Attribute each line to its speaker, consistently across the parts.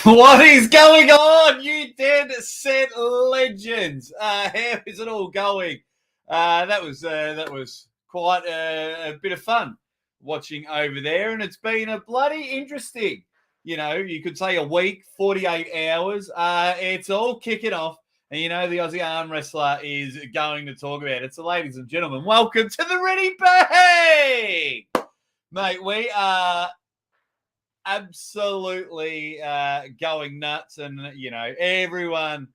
Speaker 1: What is going on, you dead set legends? How is it all going? That was quite a bit of fun watching over there, and it's been a bloody interesting. You could say a week, 48 hours. It's all kicking off, and the Aussie arm wrestler is going to talk about it. So, ladies and gentlemen, welcome to the Ready Bang, mate. We are absolutely going nuts, and everyone,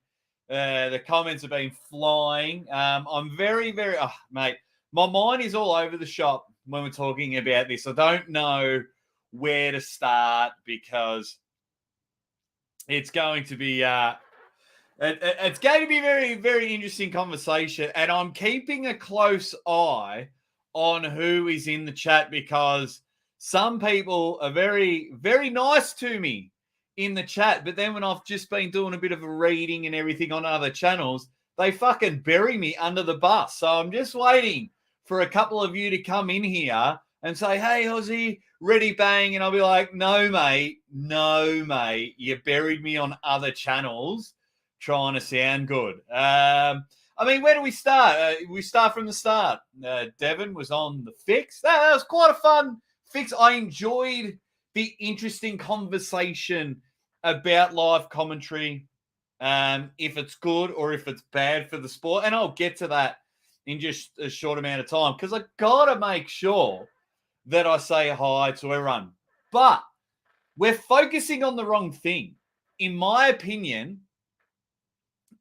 Speaker 1: the comments have been flying. I'm very mate, my mind is all over the shop when we're talking about this. I don't know where to start because it's going to be it's going to be very, very interesting conversation, and I'm keeping a close eye on who is in the chat because some people are very, very nice to me in the chat, but then when I've just been doing a bit of a reading and everything on other channels, they fucking bury me under the bus. So I'm just waiting for a couple of you to come in here and say, "Hey, Aussie, Ready Bang," and I'll be like, no, mate, you buried me on other channels trying to sound good. I mean, where do we start? We start from the start. Devon was on the fix. That was quite a fun fix. I enjoyed the interesting conversation about live commentary, if it's good or if it's bad for the sport. And I'll get to that in just a short amount of time because I got to make sure that I say hi to everyone. But we're focusing on the wrong thing. In my opinion,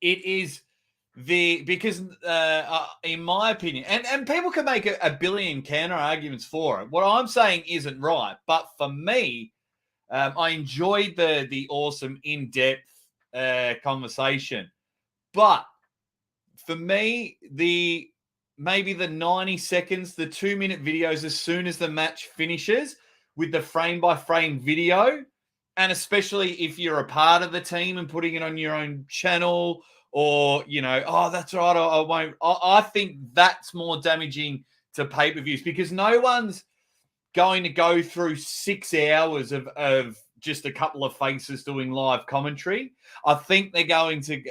Speaker 1: it is because in my opinion, and people can make a billion counter arguments for it. What I'm saying isn't right, but for me, I enjoyed the awesome in-depth conversation. But for me, maybe the 90 seconds, the 2-minute videos as soon as the match finishes with the frame-by-frame video, and especially if you're a part of the team and putting it on your own channel or, oh, that's right, I won't. I think that's more damaging to pay-per-views because no one's going to go through 6 hours of just a couple of faces doing live commentary. I think they're going to,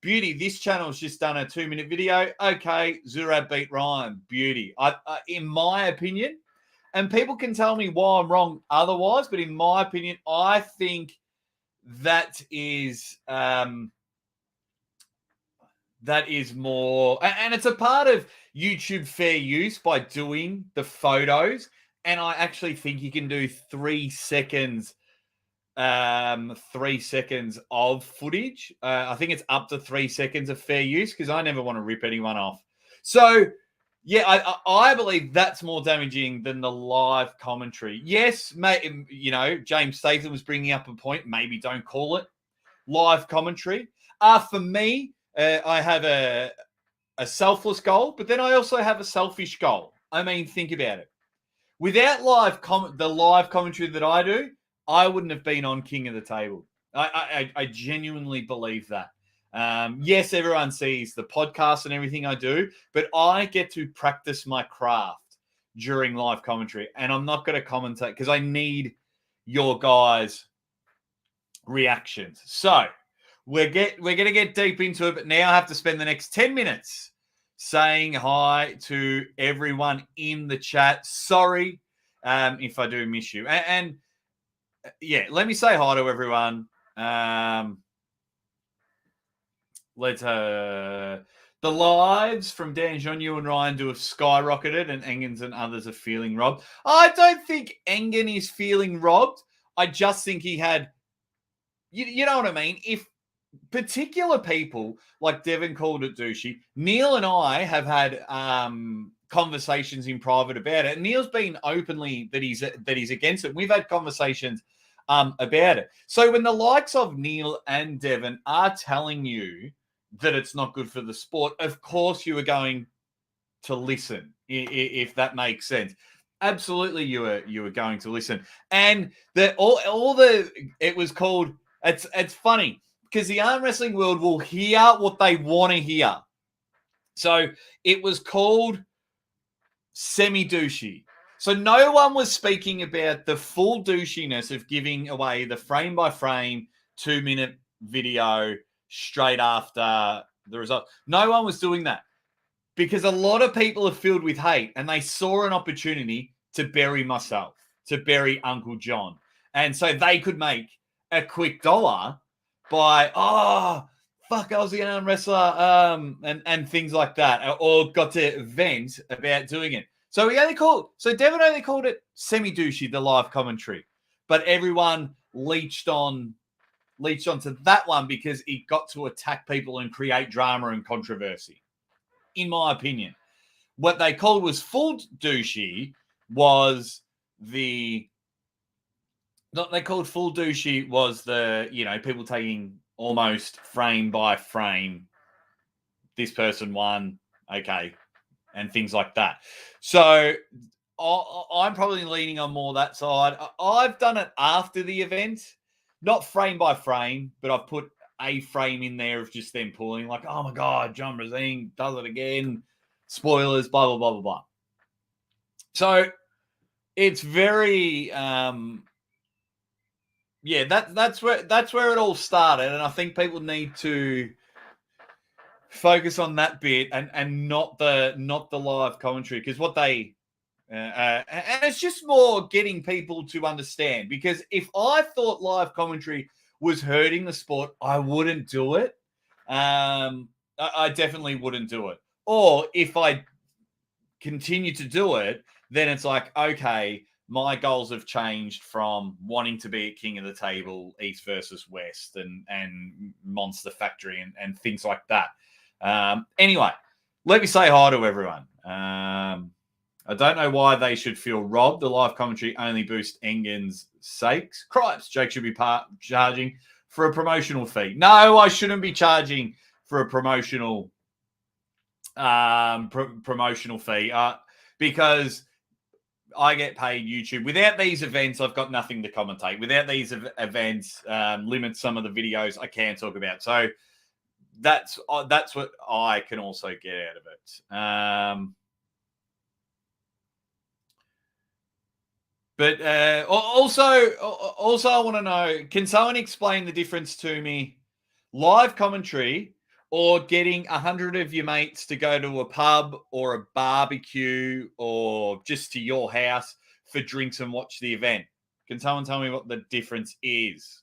Speaker 1: beauty, this channel's just done a 2-minute video. Okay, Zurab beat Ryan. Beauty. In my opinion, and people can tell me why I'm wrong otherwise, but in my opinion, I think that is more, and it's a part of YouTube fair use by doing the photos. And I actually think you can do 3 seconds 3 seconds of footage. I think it's up to 3 seconds of fair use because I never want to rip anyone off. So, yeah, I believe that's more damaging than the live commentary. Yes, mate, James Statham was bringing up a point. Maybe don't call it live commentary. For me, I have a selfless goal, but then I also have a selfish goal. I mean, think about it. Without the live commentary that I do, I wouldn't have been on King of the Table. I genuinely believe that. Yes, everyone sees the podcast and everything I do, but I get to practice my craft during live commentary, and I'm not going to commentate because I need your guys' reactions. So we're going to get deep into it, but now I have to spend the next 10 minutes saying hi to everyone in the chat. Sorry if I do miss you. And yeah, let me say hi to everyone. The lives from Dan, John, you and Ryan do have skyrocketed, and Engens and others are feeling robbed. I don't think Engen is feeling robbed. I just think he had, you know what I mean? If particular people like Devon called it douchey, Neil and I have had conversations in private about it. And Neil's been openly that he's against it. We've had conversations about it. So when the likes of Neil and Devon are telling you that it's not good for the sport, of course you are going to listen, if that makes sense. Absolutely, you were going to listen. And it was called. It's funny because the arm wrestling world will hear what they want to hear. So it was called semi-douchey. So no one was speaking about the full douchiness of giving away the frame-by-frame 2-minute video straight after the result. No one was doing that because a lot of people are filled with hate and they saw an opportunity to bury myself, to bury Uncle John. And so they could make a quick dollar by, fuck, I was an arm wrestler, and things like that, or got to vent about doing it. So Devin only called it semi-douchey, the live commentary, but everyone leached onto that one because it got to attack people and create drama and controversy. In my opinion, what they called was full douchey was the people taking almost frame by frame. This person won, okay, and things like that. So I'm probably leaning on more that side. I've done it after the event, not frame by frame, but I've put a frame in there of just them pulling, like, oh my God, John Brazing does it again. Spoilers, blah, blah, blah, blah, blah. So it's very, that's where it all started. And I think people need to focus on that bit and not the live commentary, because what they and it's just more getting people to understand, because if I thought live commentary was hurting the sport, I wouldn't do it. I definitely wouldn't do it. Or if I continue to do it, then it's like, okay, my goals have changed from wanting to be at King of the Table, East versus West, and Monster Factory and things like that. Anyway, let me say hi to everyone. I don't know why they should feel robbed. The live commentary only boosts Engen's sakes. Cripes, Jake should be charging for a promotional fee. No, I shouldn't be charging for a promotional fee because I get paid YouTube. Without these events, I've got nothing to commentate. Without these events, limit some of the videos I can talk about. So that's what I can also get out of it. But also, I want to know, can someone explain the difference to me? Live commentary or getting 100 of your mates to go to a pub or a barbecue or just to your house for drinks and watch the event. Can someone tell me what the difference is?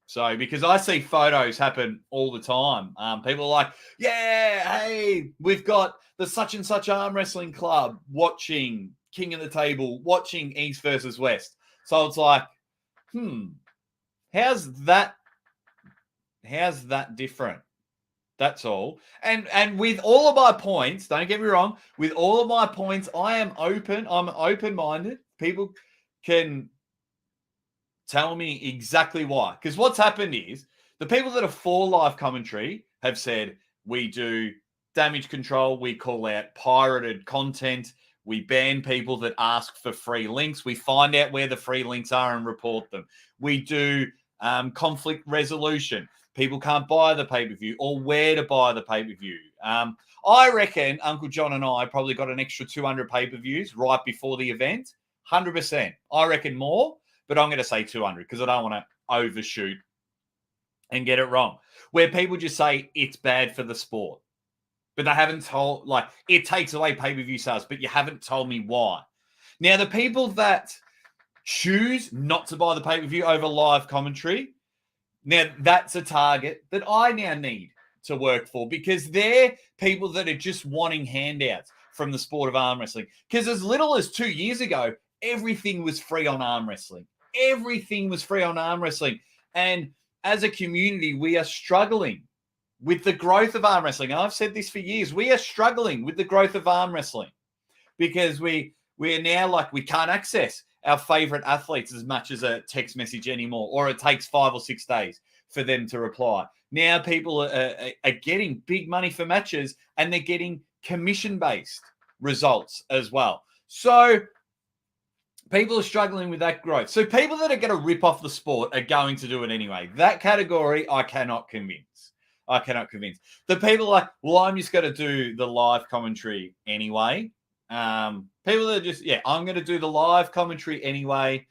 Speaker 1: So, because I see photos happen all the time. People are like, yeah, hey, we've got the such and such arm wrestling club watching King of the Table, watching East versus West. So it's like, how's that different? That's all. And with all of my points, don't get me wrong, with all of my points, I am open. I'm open-minded. People can tell me exactly why. Because what's happened is the people that are for live commentary have said, we do damage control, we call out pirated content, we ban people that ask for free links, we find out where the free links are and report them. We do conflict resolution. People can't buy the pay-per-view or where to buy the pay-per-view. I reckon Uncle John and I probably got an extra 200 pay-per-views right before the event. 100%. I reckon more, but I'm going to say 200 because I don't want to overshoot and get it wrong. Where people just say it's bad for the sport, but they haven't told, like, it takes away pay-per-view sales, but you haven't told me why. Now, the people that choose not to buy the pay-per-view over live commentary, now that's a target that I now need to work for, because they're people that are just wanting handouts from the sport of arm wrestling. Because as little as 2 years ago, everything was free on arm wrestling. Everything was free on arm wrestling. And as a community, we are struggling with the growth of arm wrestling. And I've said this for years. We are struggling with the growth of arm wrestling because we are now like, we can't access our favorite athletes as much as a text message anymore, or it takes 5 or 6 days for them to reply. Now people are getting big money for matches, and they're getting commission-based results as well. So people are struggling with that growth. So people that are going to rip off the sport are going to do it anyway. That category, I cannot convince. The people are like, well, I'm just going to do the live commentary anyway. People that are just, I'm going to do the live commentary anyway.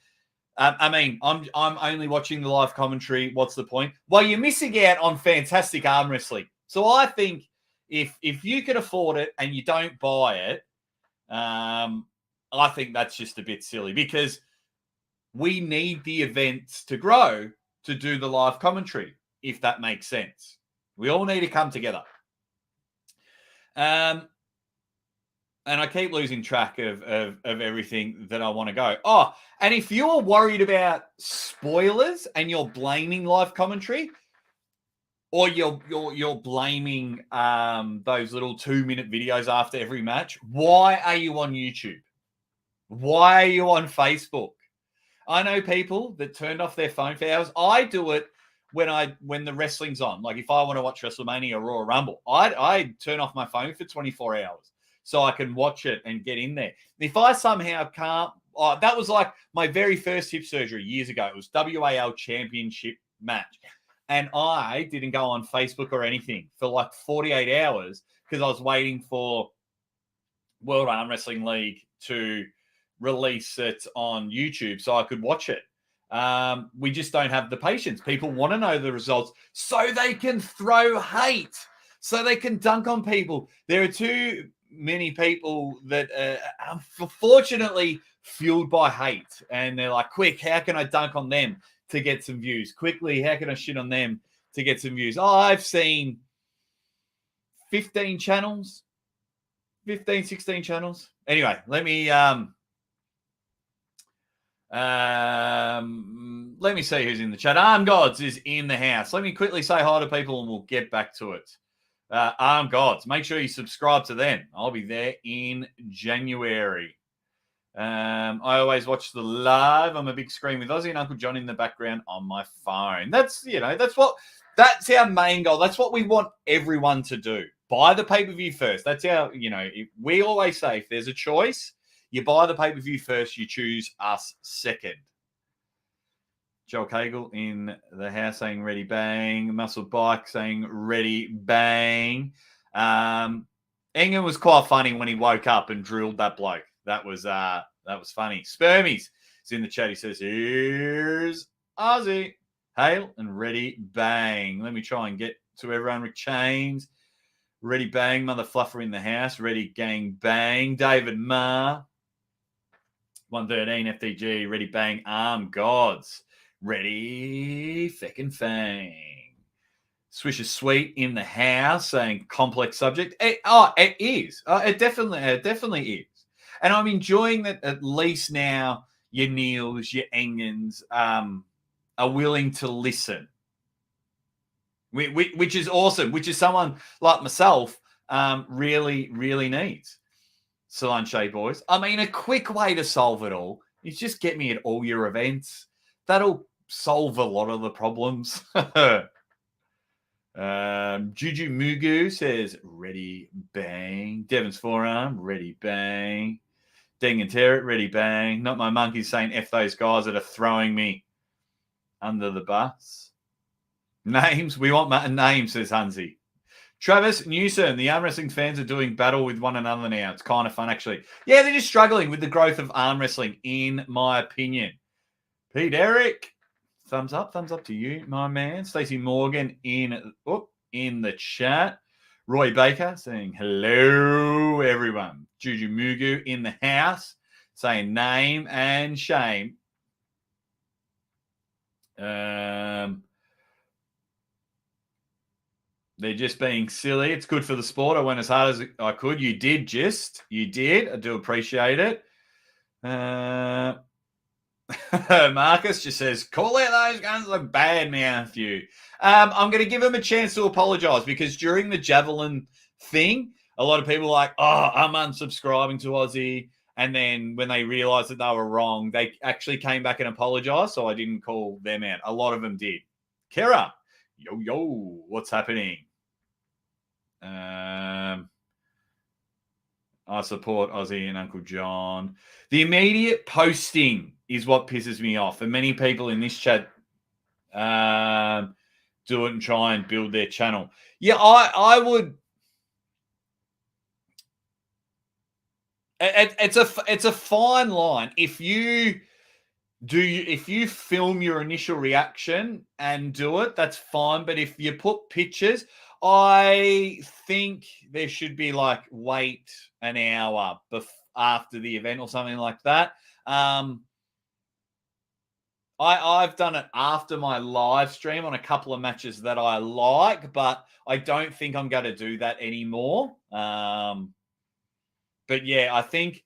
Speaker 1: I'm only watching the live commentary. What's the point? Well, you're missing out on fantastic arm wrestling. So I think if you can afford it and you don't buy it, I think that's just a bit silly, because we need the events to grow to do the live commentary, if that makes sense. We all need to come together. And I keep losing track of everything that I want to go. Oh, and if you're worried about spoilers and you're blaming live commentary, or you're blaming those little 2-minute videos after every match, why are you on YouTube? Why are you on Facebook? I know people that turned off their phone for hours. I do it when the wrestling's on. Like if I want to watch WrestleMania or Royal Rumble, I turn off my phone for 24 hours so I can watch it and get in there. If I somehow can't, that was like my very first hip surgery years ago. It was WAL Championship match. And I didn't go on Facebook or anything for like 48 hours because I was waiting for World Arm Wrestling League to release it on YouTube so I could watch it. We just don't have the patience. People want to know the results so they can throw hate, so they can dunk on people. There are too many people that are unfortunately fueled by hate, and they're like, quick, how can I dunk on them to get some views? Quickly, how can I shit on them to get some views? I've seen 15 channels, 15, 16 channels. Anyway, let me see who's in the chat. Arm Gods is in the house. Let me quickly say hi to people and we'll get back to it. Arm Gods, make sure you subscribe to them. I'll be there in January. I always watch the live on my big screen with Ozzy and Uncle John in the background on my phone. That's our main goal. That's what we want everyone to do. Buy the pay-per-view first. That's our, we always say if there's a choice, you buy the pay-per-view first, you choose us second. Joel Cagle in the house saying ready bang. Muscle Bike saying ready bang. Engen was quite funny when he woke up and drilled that bloke. That was funny. Spermies is in the chat. He says, here's Ozzy. Hail and ready bang. Let me try and get to everyone. Rick Chains. Ready bang. Mother Fluffer in the house. Ready gang bang. David Ma. 113 FTG. Ready bang. Arm Gods. Ready feckin' fang. Swish is sweet in the house saying complex subject. It is. It definitely is. And I'm enjoying that at least now your Neils, your Engens are willing to listen, which is awesome, which is someone like myself really, really needs. Solange boys. I mean, a quick way to solve it all is just get me at all your events. That'll solve a lot of the problems. Juju Mugu says, ready, bang. Devon's forearm, ready, bang. Deng and Terrett, ready, bang. Not my monkeys saying F those guys that are throwing me under the bus. Names, we want names, says Hunzy. Travis Newsom, the arm wrestling fans are doing battle with one another now. It's kind of fun, actually. Yeah, they're just struggling with the growth of arm wrestling, in my opinion. Pete Eric, thumbs up to you, my man. Stacey Morgan in the chat. Roy Baker saying hello, everyone. Juju Mugu in the house saying name and shame. They're just being silly. It's good for the sport. I went as hard as I could. You did. I do appreciate it. Marcus just says, call out those guns like bad mouth you. I'm going to give him a chance to apologize, because during the javelin thing, a lot of people are like, oh, I'm unsubscribing to Aussie. And then when they realized that they were wrong, they actually came back and apologized. So I didn't call them out. A lot of them did. Kara, yo, what's happening? I support Ozzy and Uncle John. The immediate posting is what pisses me off. And many people in this chat do it and try and build their channel. Yeah, I would. It's a fine line. If you film your initial reaction and do it, that's fine. But if you put pictures, I think there should be like wait an hour after the event or something like that. I've done it after my live stream on a couple of matches that I like, but I don't think I'm going to do that anymore. But yeah, I think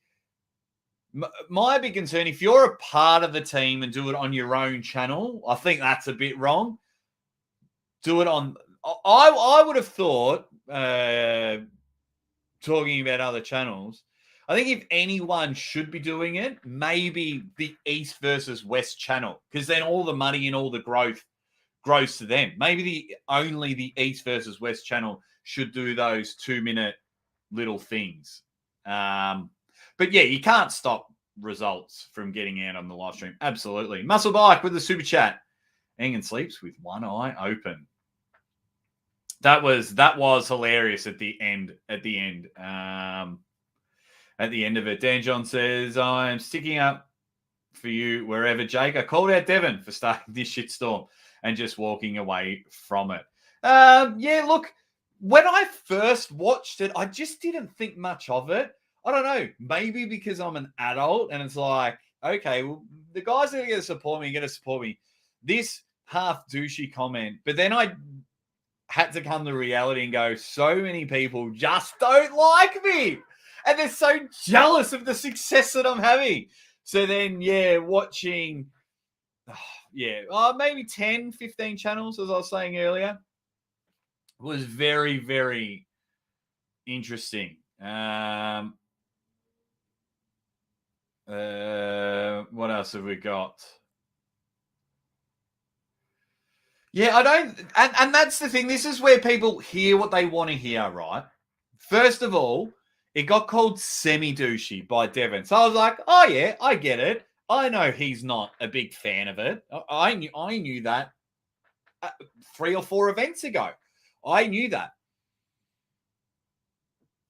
Speaker 1: my big concern, if you're a part of the team and do it on your own channel, I think that's a bit wrong. Do it on. I would have thought, talking about other channels, I think if anyone should be doing it, maybe the East versus West channel, because then all the money and all the growth grows to them. Maybe only the East versus West channel should do those 2-minute little things. But yeah, you can't stop results from getting out on the live stream. Absolutely. Muscle Bike with the super chat. Engen sleeps with one eye open. That was hilarious at the end. At the end of it, Dan John says, "I'm sticking up for you wherever, Jake. I called out Devon for starting this shitstorm and just walking away from it." Yeah, look, when I first watched it, I just didn't think much of it. I don't know, maybe because I'm an adult and it's like, okay, well, the guys that are going to support me are going to support me. This half douchey comment, but then I had to come to reality and go, so many people just don't like me. And they're so jealous of the success that I'm having. So then, yeah, watching, maybe 10, 15 channels, as I was saying earlier, was very, very interesting. What else have we got? Yeah, I don't, and that's the thing. This is where people hear what they want to hear, right? First of all, it got called semi-douchey by Devon. So I was like, oh yeah, I get it. I know he's not a big fan of it. I knew that 3 or 4 events ago. I knew that.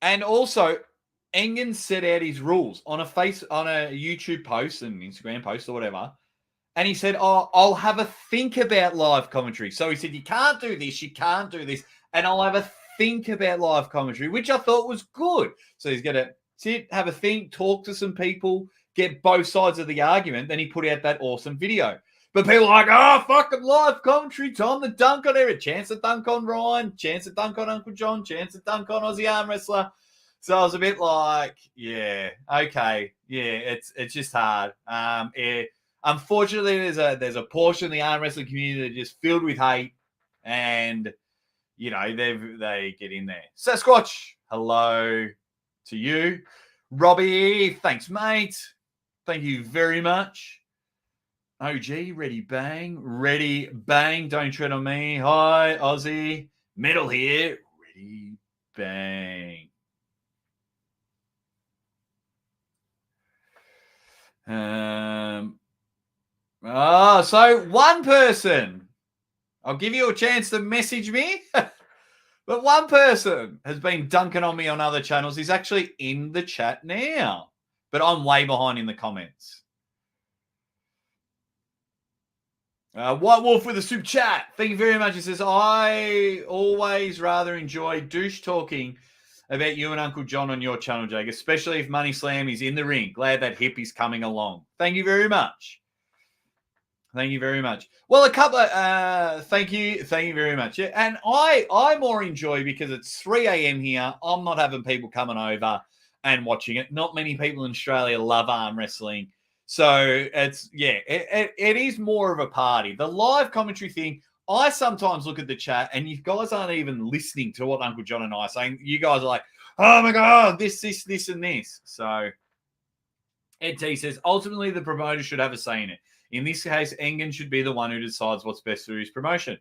Speaker 1: And also, Engen set out his rules on a YouTube post and Instagram post or whatever. And he said, oh, I'll have a think about live commentary. So he said, you can't do this, you can't do this. And I'll have a think about live commentary, which I thought was good. So he's going to sit, have a think, talk to some people, get both sides of the argument. Then he put out that awesome video. But people are like, oh, fucking live commentary, time to dunk on every chance to dunk on Ryan, chance to dunk on Uncle John, chance to dunk on Aussie arm wrestler. So I was a bit like, yeah, okay, yeah, it's just hard. Unfortunately, there's a portion of the arm wrestling community that just filled with hate, and you know they get in there. Sasquatch, hello to you. Robbie, thanks, mate. Thank you very much. OG, ready bang. Don't tread on me. Hi, Aussie. Metal here, ready bang. So one person, I'll give you a chance to message me, but one person has been dunking on me on other channels. He's actually in the chat now, but I'm way behind in the comments. White Wolf with a super chat. Thank you very much. He says, I always rather enjoy douche talking about you and Uncle John on your channel, Jake, especially if Money Slam is in the ring. Glad that hippie's coming along. Thank you very much. Thank you very much. Well, a couple of thank you very much. Yeah, and I more enjoy because it's 3 a.m. here. I'm not having people coming over and watching it. Not many people in Australia love arm wrestling. So it's it is more of a party. The live commentary thing, I sometimes look at the chat and you guys aren't even listening to what Uncle John and I are saying. You guys are like, oh my God, this, and this. So Ed T says, ultimately the promoter should have a say in it. In this case, Engen should be the one who decides what's best for his promotion.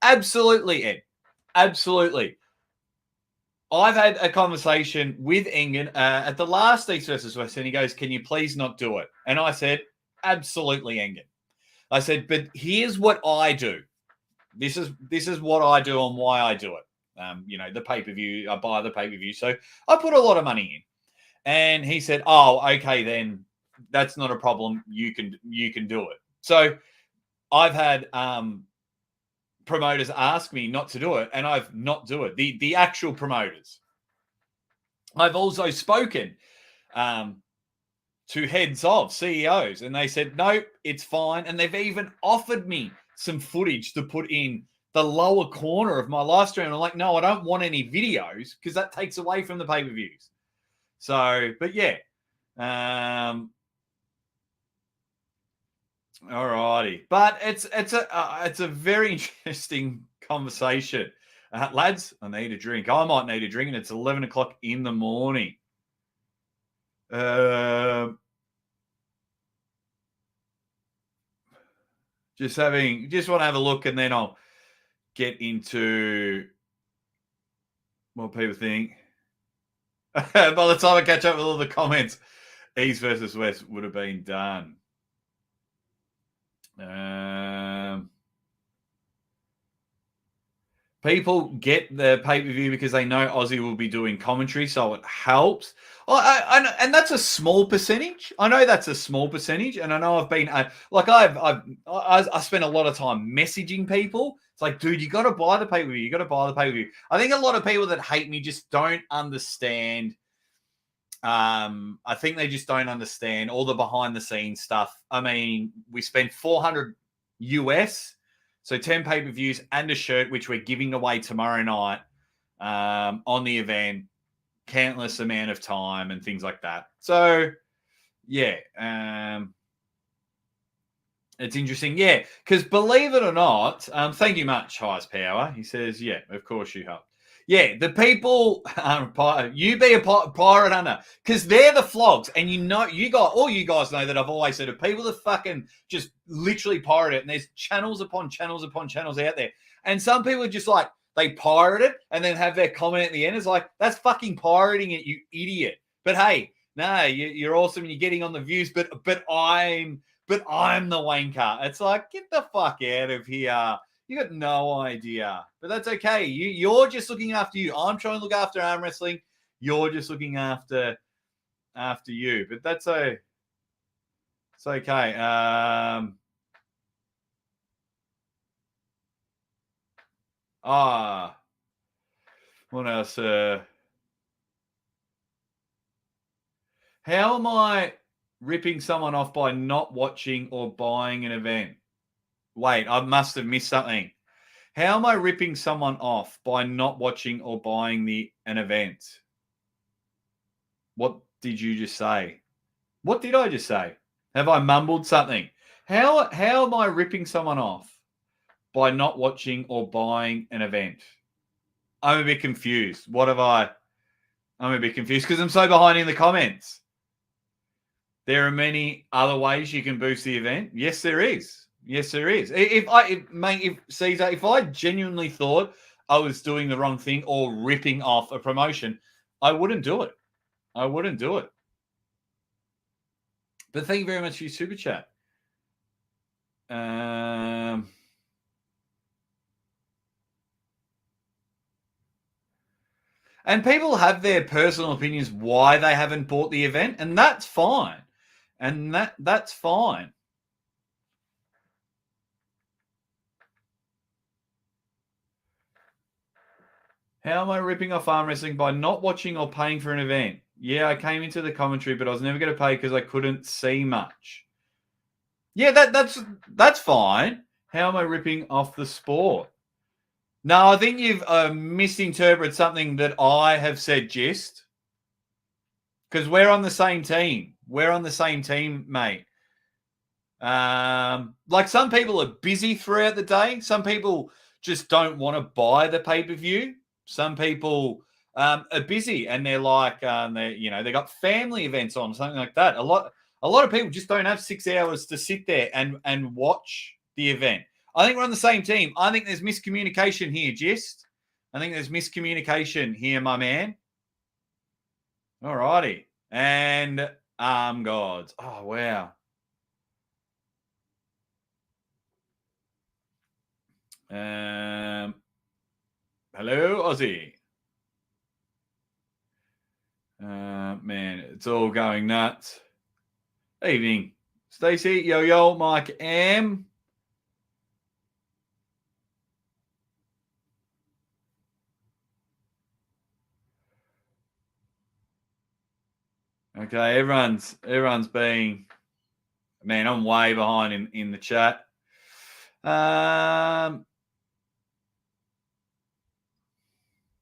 Speaker 1: Absolutely, Ed. Absolutely. I've had a conversation with Engen at the last East versus West, and he goes, can you please not do it? And I said, absolutely, Engen. I said, but here's what I do. This is what I do and why I do it. The pay-per-view, I buy the pay-per-view. So I put a lot of money in. And he said, "Oh, okay, then that's not a problem. You can do it." So I've had promoters ask me not to do it, and I've not do it. The actual promoters. I've also spoken to heads of CEOs, and they said, "Nope, it's fine." And they've even offered me some footage to put in the lower corner of my live stream. I'm like, "No, I don't want any videos because that takes away from the pay-per-views." So, but yeah. All righty, but it's a very interesting conversation, lads. I need a drink. I might need a drink, and it's 11 o'clock in the morning. Just want to have a look, and then I'll get into what people think. By the time I catch up with all the comments, East versus West would have been done. People get the pay-per-view because they know Aussie will be doing commentary, so it helps. And that's a small percentage. I know that's a small percentage, and I know I've been I spent a lot of time messaging people. It's like, dude, you got to buy the pay-per-view. You got to buy the pay-per-view. I think a lot of people that hate me just don't understand. I think they just don't understand all the behind-the-scenes stuff. I mean, we spent $400 US. So 10 pay-per-views and a shirt, which we're giving away tomorrow night on the event, countless amount of time and things like that. So, yeah, it's interesting. Yeah, because believe it or not, thank you much, Highest Power. He says, yeah, of course you help. Yeah, the people, you be a pirate hunter, because they're the flogs. And you guys know that I've always said, if people that fucking just literally pirate it, and there's channels upon channels upon channels out there. And some people are just like, they pirate it and then have their comment at the end. It's like, that's fucking pirating it, you idiot. But hey, no, you're awesome and you're getting on the views, but I'm the wanker. It's like, get the fuck out of here. You got no idea, but that's okay. You're just looking after you. I'm trying to look after arm wrestling. You're just looking after you, but it's okay. What else? How am I ripping someone off by not watching or buying an event? Wait, I must have missed something. How am I ripping someone off by not watching or buying an event? What did you just say? What did I just say? Have I mumbled something? How am I ripping someone off by not watching or buying an event? I'm a bit confused. I'm a bit confused because I'm so behind in the comments. There are many other ways you can boost the event. Yes, there is. Yes, there is. If Caesar, if I genuinely thought I was doing the wrong thing or ripping off a promotion, I wouldn't do it. I wouldn't do it. But thank you very much for your super chat. And people have their personal opinions why they haven't bought the event, and that's fine. And that's fine. How am I ripping off arm wrestling by not watching or paying for an event? Yeah, I came into the commentary, but I was never going to pay because I couldn't see much. Yeah, that's fine. How am I ripping off the sport? No, I think you've misinterpreted something that I have said, Gist. Because we're on the same team. We're on the same team, mate. Like some people are busy throughout the day. Some people just don't want to buy the pay-per-view. Some people are busy and they're like, they got family events on, something like that. A lot of people just don't have 6 hours to sit there and watch the event. I think we're on the same team. I think there's miscommunication here, Gist. I think there's miscommunication here, my man. All righty. And gods. Oh, wow. Hello, Aussie. Man, it's all going nuts. Evening, Stacey, yo, Mike M. Okay, everyone's being, man, I'm way behind in the chat.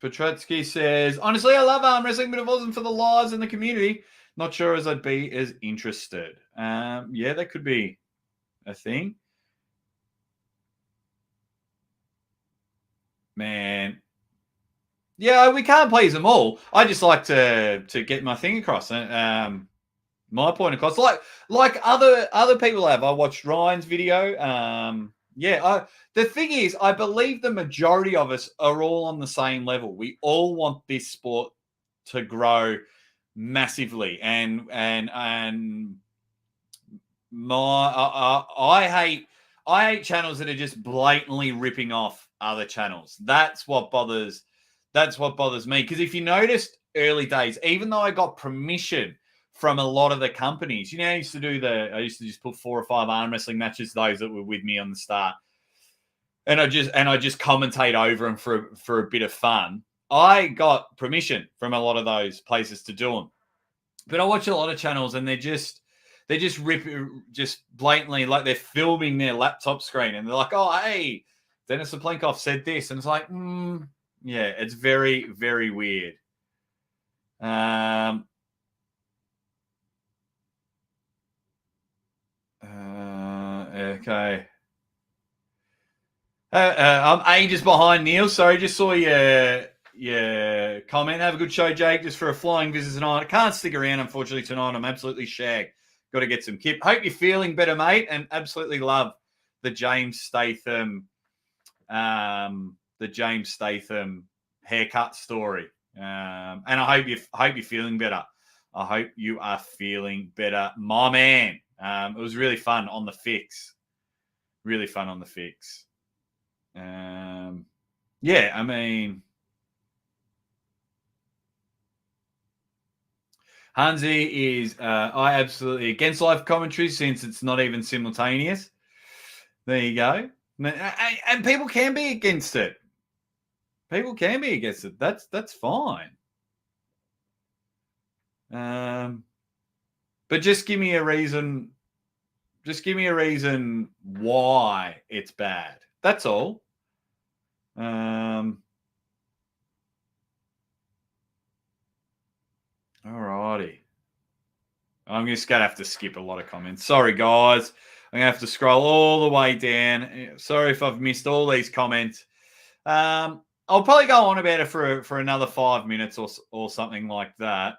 Speaker 1: Petretsky says, honestly, I love arm wrestling, but if it wasn't for the lives and the community, not sure as I'd be as interested. Yeah, that could be a thing. Man. Yeah, we can't please them all. I just like to get my thing across. My point across. Like other people have. I watched Ryan's video. The thing is, I believe the majority of us are all on the same level. We all want this sport to grow massively, and I hate channels that are just blatantly ripping off other channels. That's what bothers me. Because if you noticed early days, even though I got permission from a lot of the companies, I used to just put 4 or 5 arm wrestling matches, those that were with me on the start, and I just commentate over them for a bit of fun. I got permission from a lot of those places to do them. But I watch a lot of channels and they just blatantly, like, they're filming their laptop screen and they're like, oh, hey, Dennis Saplenkov said this. And it's like, yeah, it's very, very weird. Okay. I'm ages behind, Neil. Sorry, just saw your comment. Have a good show, Jake. Just for a flying visit tonight. I can't stick around, unfortunately, tonight. I'm absolutely shagged. Got to get some kip. Hope you're feeling better, mate, and absolutely love the James Statham, haircut story. And I hope you're feeling better. I hope you are feeling better, my man. It was really fun on the fix. Really fun on the fix. Yeah, I mean, Hansi is I absolutely against live commentary since it's not even simultaneous. There you go. And people can be against it. People can be against it. That's fine. But just give me a reason. Just give me a reason why it's bad. That's all. Alrighty. I'm just going to have to skip a lot of comments. Sorry, guys. I'm going to have to scroll all the way down. Sorry if I've missed all these comments. I'll probably go on about it for another 5 minutes or something like that.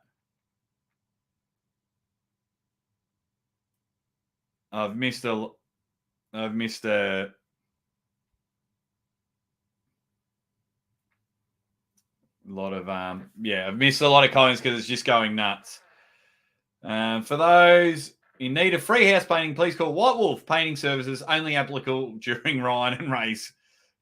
Speaker 1: I've missed a lot of I've missed a lot of comments because it's just going nuts. For those in need of free house painting, please call White Wolf Painting Services, only applicable during Ryan and Ray's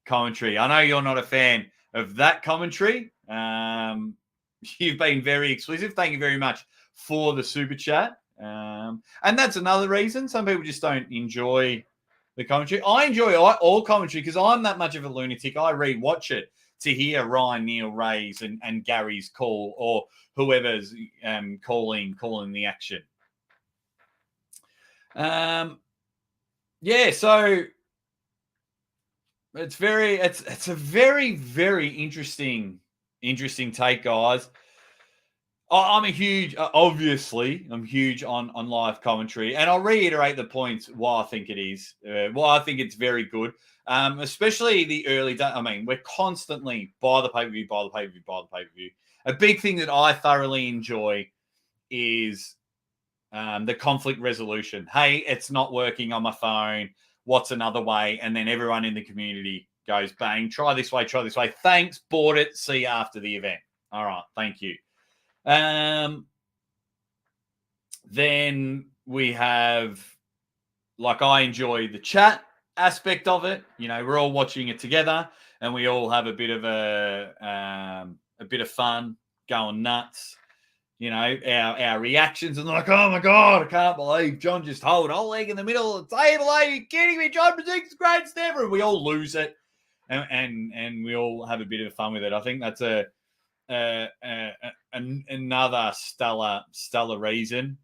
Speaker 1: commentary. I know you're not a fan of that commentary. You've been very exclusive. Thank you very much for the super chat. And that's another reason. Some people just don't enjoy the commentary. I enjoy all commentary because I'm that much of a lunatic. I rewatch it to hear Ryan, Neil, Ray's and Gary's call or whoever's calling the action. Yeah, so it's a very, very interesting take, guys. I'm huge on live commentary, and I'll reiterate the points why I think it is. Why I think it's very good, especially the early day. I mean, we're constantly buy the pay-per-view. A big thing that I thoroughly enjoy is the conflict resolution. Hey, it's not working on my phone. What's another way? And then everyone in the community goes, bang, try this way. Thanks, bought it. See you after the event. All right, thank you. Then we have, like, I enjoy the chat aspect of it. We're all watching it together and we all have a bit of fun, going nuts. our reactions and like, oh my God, I can't believe John just hold whole leg in the middle of the table. Are you kidding me? John predicts the greatest ever. And we all lose it. And we all have a bit of fun with it. I think that's another stellar reason.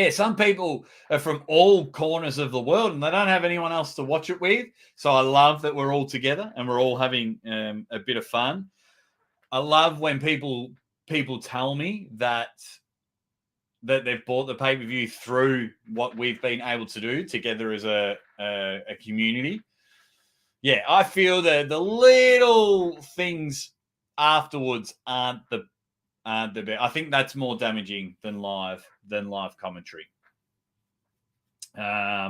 Speaker 1: Some people are from all corners of the world and they don't have anyone else to watch it with. So I love that we're all together and we're all having a bit of fun. I love when people tell me that they've bought the pay-per-view through what we've been able to do together as a community. Yeah, I feel that the little things afterwards aren't the best. I think that's more damaging than live commentary. I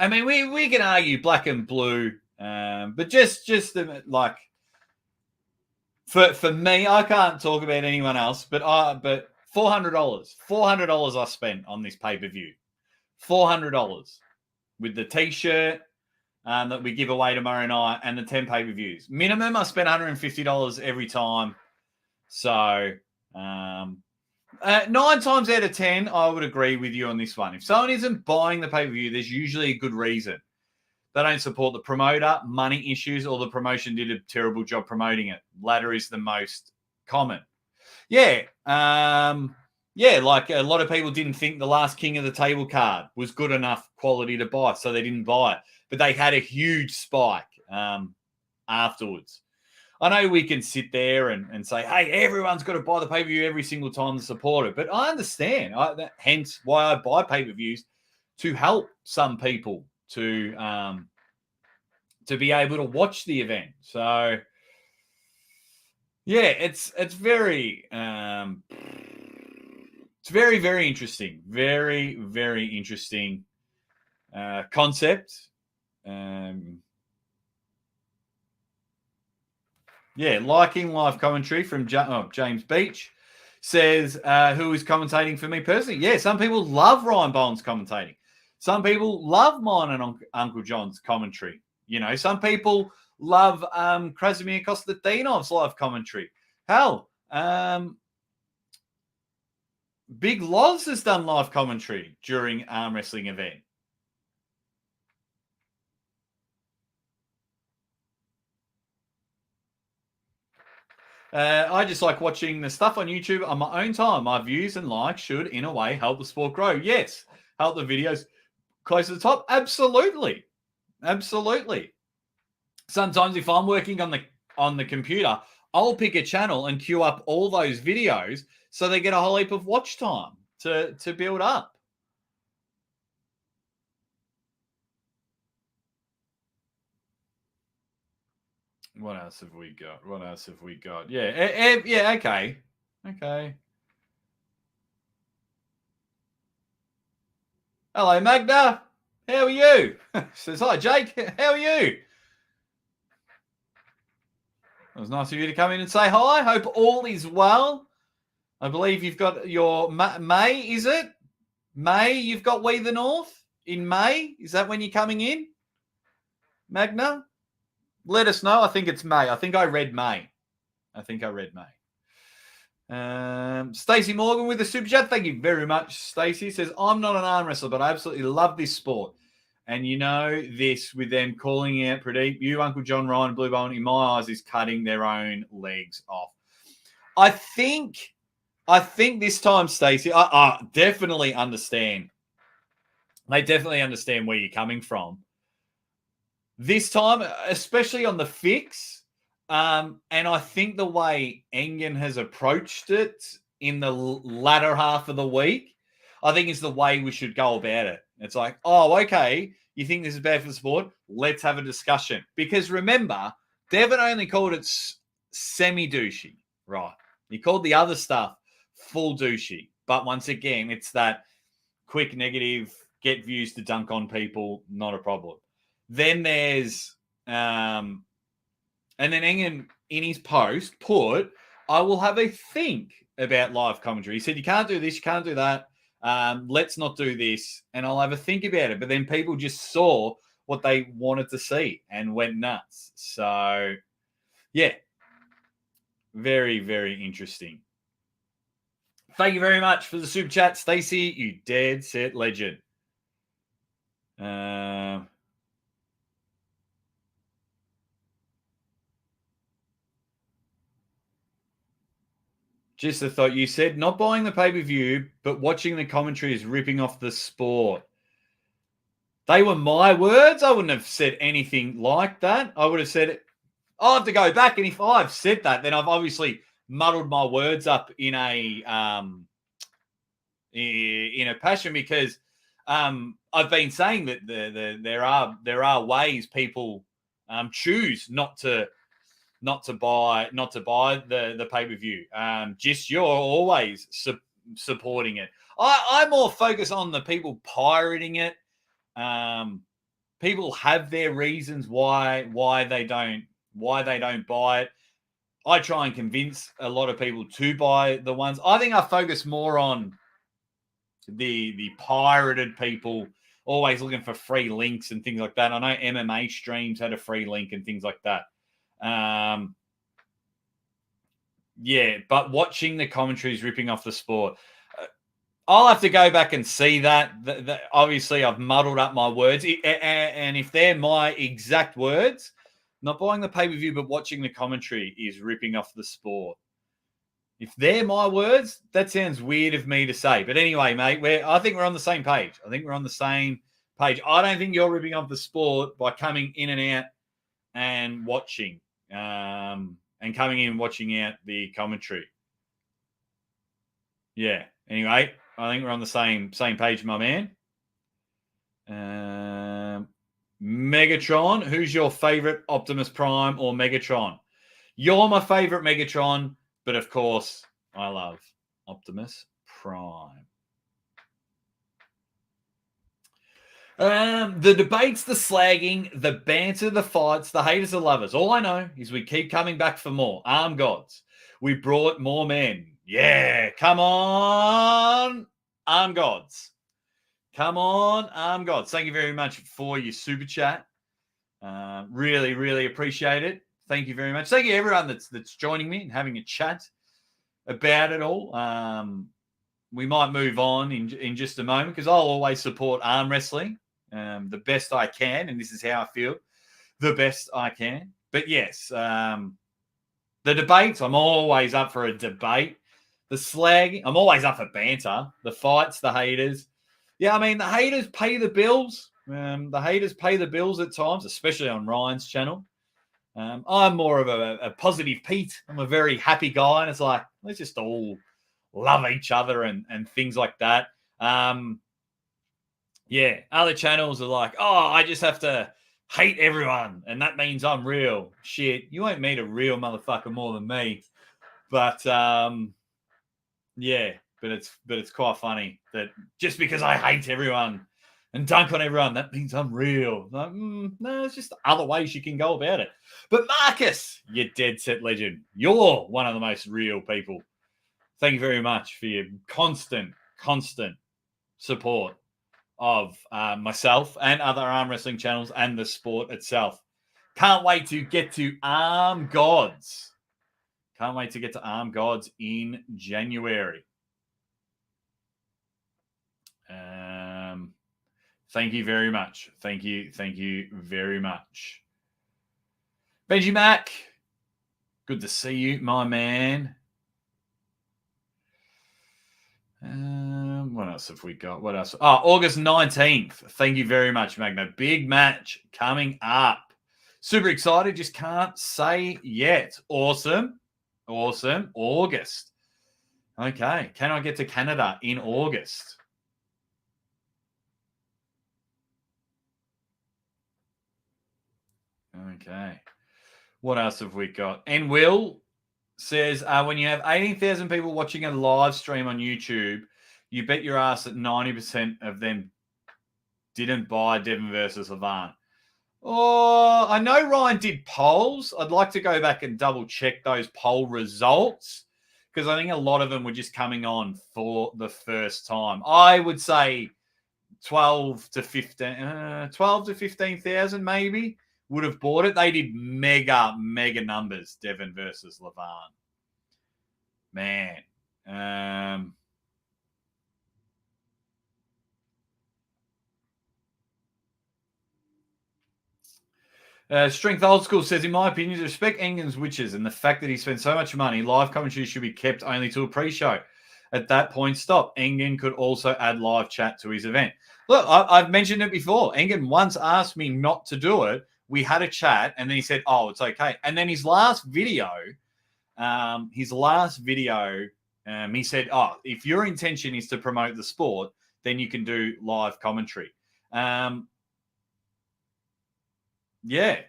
Speaker 1: mean, we can argue black and blue, but just like for me, I can't talk about anyone else, but $400 I spent on this pay-per-view, $400 with the t-shirt that we give away tomorrow night and the 10 pay-per-views. Minimum, I spent $150 every time. So 9 times out of 10, I would agree with you on this one. If someone isn't buying the pay-per-view, there's usually a good reason. They don't support the promoter, money issues, or the promotion did a terrible job promoting it. Latter is the most common. Like a lot of people didn't think the last King of the Table card was good enough quality to buy, so they didn't buy it. But they had a huge spike afterwards. I know we can sit there and say, hey, everyone's got to buy the pay-per-view every single time to support it. But I understand. Hence why I buy pay-per-views, to help some people to be able to watch the event. So, yeah, it's very very interesting. Very, very interesting concept. Liking live commentary from James Beach says, who is commentating for me personally? Yeah, some people love Ryan Boland's commentating. Some people love mine and Uncle John's commentary. Some people love Krasimir Konstantinov's live commentary. Hell, Big Loz has done live commentary during arm wrestling event. I just like watching the stuff on YouTube on my own time. My views and likes should, in a way, help the sport grow. Yes, help the videos close to the top. Absolutely. Sometimes if I'm working on the computer, I'll pick a channel and queue up all those videos so they get a whole heap of watch time to build up. What else have we got? Yeah, okay. Hello, Magda. How are you? Says, hi, Jake. How are you? It was nice of you to come in and say hi. Hope all is well. I believe you've got your May, is it? May, you've got We the North in May. Is that when you're coming in? Magna? Let us know. I think it's May. I think I read May. Stacey Morgan with the super chat. Thank you very much, Stacey. Says, I'm not an arm wrestler, but I absolutely love this sport. And this with them calling out Pradeep, you, Uncle John, Ryan, Blue Bone, in my eyes, is cutting their own legs off. I think this time, Stacey, I definitely understand. They definitely understand where you're coming from. This time, especially on the fix, and I think the way Engen has approached it in the latter half of the week, I think is the way we should go about it. It's like, oh, okay, you think this is bad for the sport? Let's have a discussion. Because remember, Devin only called it semi-douchey, right? He called the other stuff full douchey. But once again, it's that quick negative, get views to dunk on people, not a problem. Then there's, and then Engen in his post put, I will have a think about live commentary. He said, you can't do this, you can't do that. Let's not do this, and I'll have a think about it. But then people just saw what they wanted to see and went nuts. So, Yeah. Very, very interesting. Thank you very much for the super chat, Stacey. You dead set legend. Just a thought. You said not buying the pay-per-view, but watching the commentary is ripping off the sport. They were my words. I wouldn't have said anything like that. I would have said, I'll have to go back. And if I've said that, then I've obviously muddled my words up in a passion, because I've been saying that there are ways people choose not to buy the pay-per-view. Just you're always supporting it. I more focus on the people pirating it. People have their reasons why they don't buy it. I try and convince a lot of people to buy the ones. I think I focus more on the pirated people always looking for free links and things like that. I know MMA streams had a free link and things like that. Yeah, but watching the commentaries ripping off the sport. I'll have to go back and see that. Obviously, I've muddled up my words. And if they're my exact words, not buying the pay-per-view, but watching the commentary is ripping off the sport. If they're my words, that sounds weird of me to say. But anyway, mate, I think we're on the same page. I don't think you're ripping off the sport by coming in and out and watching. And coming in and watching out the commentary. Yeah. Anyway, I think we're on the same page, my man. Megatron, who's your favorite, Optimus Prime or Megatron? You're my favorite Megatron, but of course, I love Optimus Prime. The debates, the slagging, the banter, the fights, the haters, the lovers. All I know is we keep coming back for more. Arm gods. We brought more men. Yeah, come on, arm gods. Come on, arm gods. Thank you very much for your super chat. Really, really appreciate it. Thank you very much. Thank you everyone that's joining me and having a chat about it all. We might move on in just a moment, because I'll always support arm wrestling the best I can, and this is how I feel, the best I can. But yes, the debates, I'm always up for a debate. The slag, I'm always up for banter. The fights, the haters. Yeah, I mean, the haters pay the bills. The haters pay the bills at times, especially on Ryan's channel. I'm more of a positive Pete. I'm a very happy guy, and it's like, let's just all love each other and things like that. Yeah, other channels are like, oh, I just have to hate everyone, and that means I'm real. Shit, you won't meet a real motherfucker more than me. But yeah, but it's quite funny that just because I hate everyone and dunk on everyone, that means I'm real. Like, no, it's just other ways you can go about it. But Marcus, you dead set legend. You're one of the most real people. Thank you very much for your constant support of myself and other arm wrestling channels and the sport itself. Can't wait to get to Arm Gods. Can't wait to get to Arm Gods in January. Thank you very much. Thank you very much. Benji Mac, good to see you, my man. What else have we got? What else? Oh, August 19th. Thank you very much, Magna. Big match coming up. Super excited. Just can't say yet. Awesome. August. Okay. Can I get to Canada in August? Okay. What else have we got? And Will says, when you have 18,000 people watching a live stream on YouTube, you bet your ass that 90% of them didn't buy Devin versus Levant. Oh, I know Ryan did polls. I'd like to go back and double check those poll results, because I think a lot of them were just coming on for the first time. I would say 12 to 15,000 maybe would have bought it. They did mega numbers, Devon versus Levan. Man. Strength Old School says, in my opinion, to respect Engen's witches and the fact that he spent so much money, live commentary should be kept only to a pre-show. At that point, stop. Engen could also add live chat to his event. Look, I've mentioned it before. Engen once asked me not to do it. We had a chat, and then he said, "Oh, it's okay." And then his last video, he said, "Oh, if your intention is to promote the sport, then you can do live commentary." Yeah.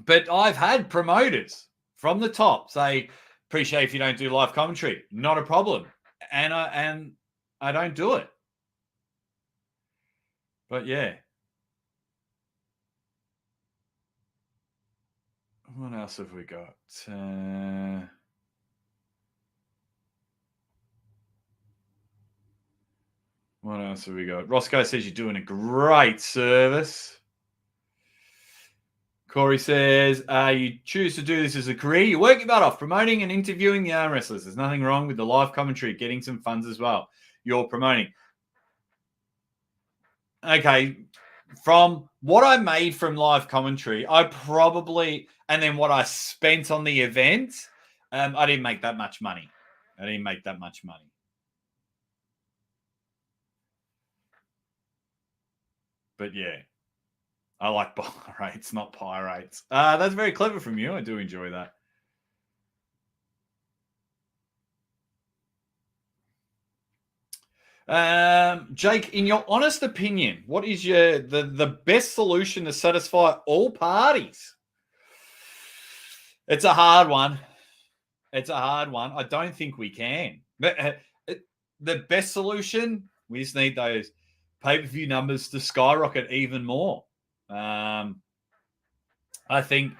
Speaker 1: But I've had promoters from the top say, appreciate if you don't do live commentary. Not a problem. And I don't do it. But yeah. What else have we got? What else have we got? Roscoe says you're doing a great service. Corey says, you choose to do this as a career. You work your butt off promoting and interviewing the arm wrestlers. There's nothing wrong with the live commentary, getting some funds as well. You're promoting. Okay, from what I made from live commentary, and then what I spent on the event, I didn't make that much money. But yeah, I like pirates, not pirates. That's very clever from you. I do enjoy that. Jake, in your honest opinion, what is the best solution to satisfy all parties? It's a hard one. I don't think we can. But the best solution, we just need those pay-per-view numbers to skyrocket even more. I think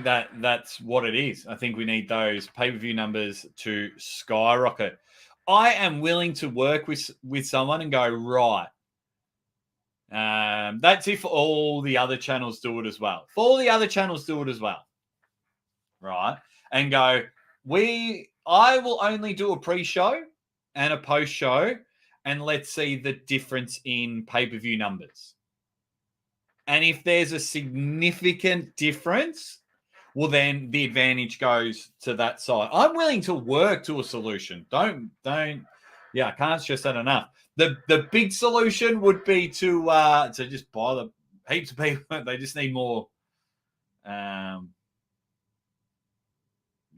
Speaker 1: that's what it is. I think we need those pay-per-view numbers to skyrocket. I am willing to work with someone and go, right. That's if all the other channels do it as well. Right. And go, I will only do a pre-show and a post-show, and let's see the difference in pay-per-view numbers. And if there's a significant difference, well, then the advantage goes to that side. I'm willing to work to a solution. Don't. Yeah, I can't stress that enough. The big solution would be to just buy the heaps of people. They just need more.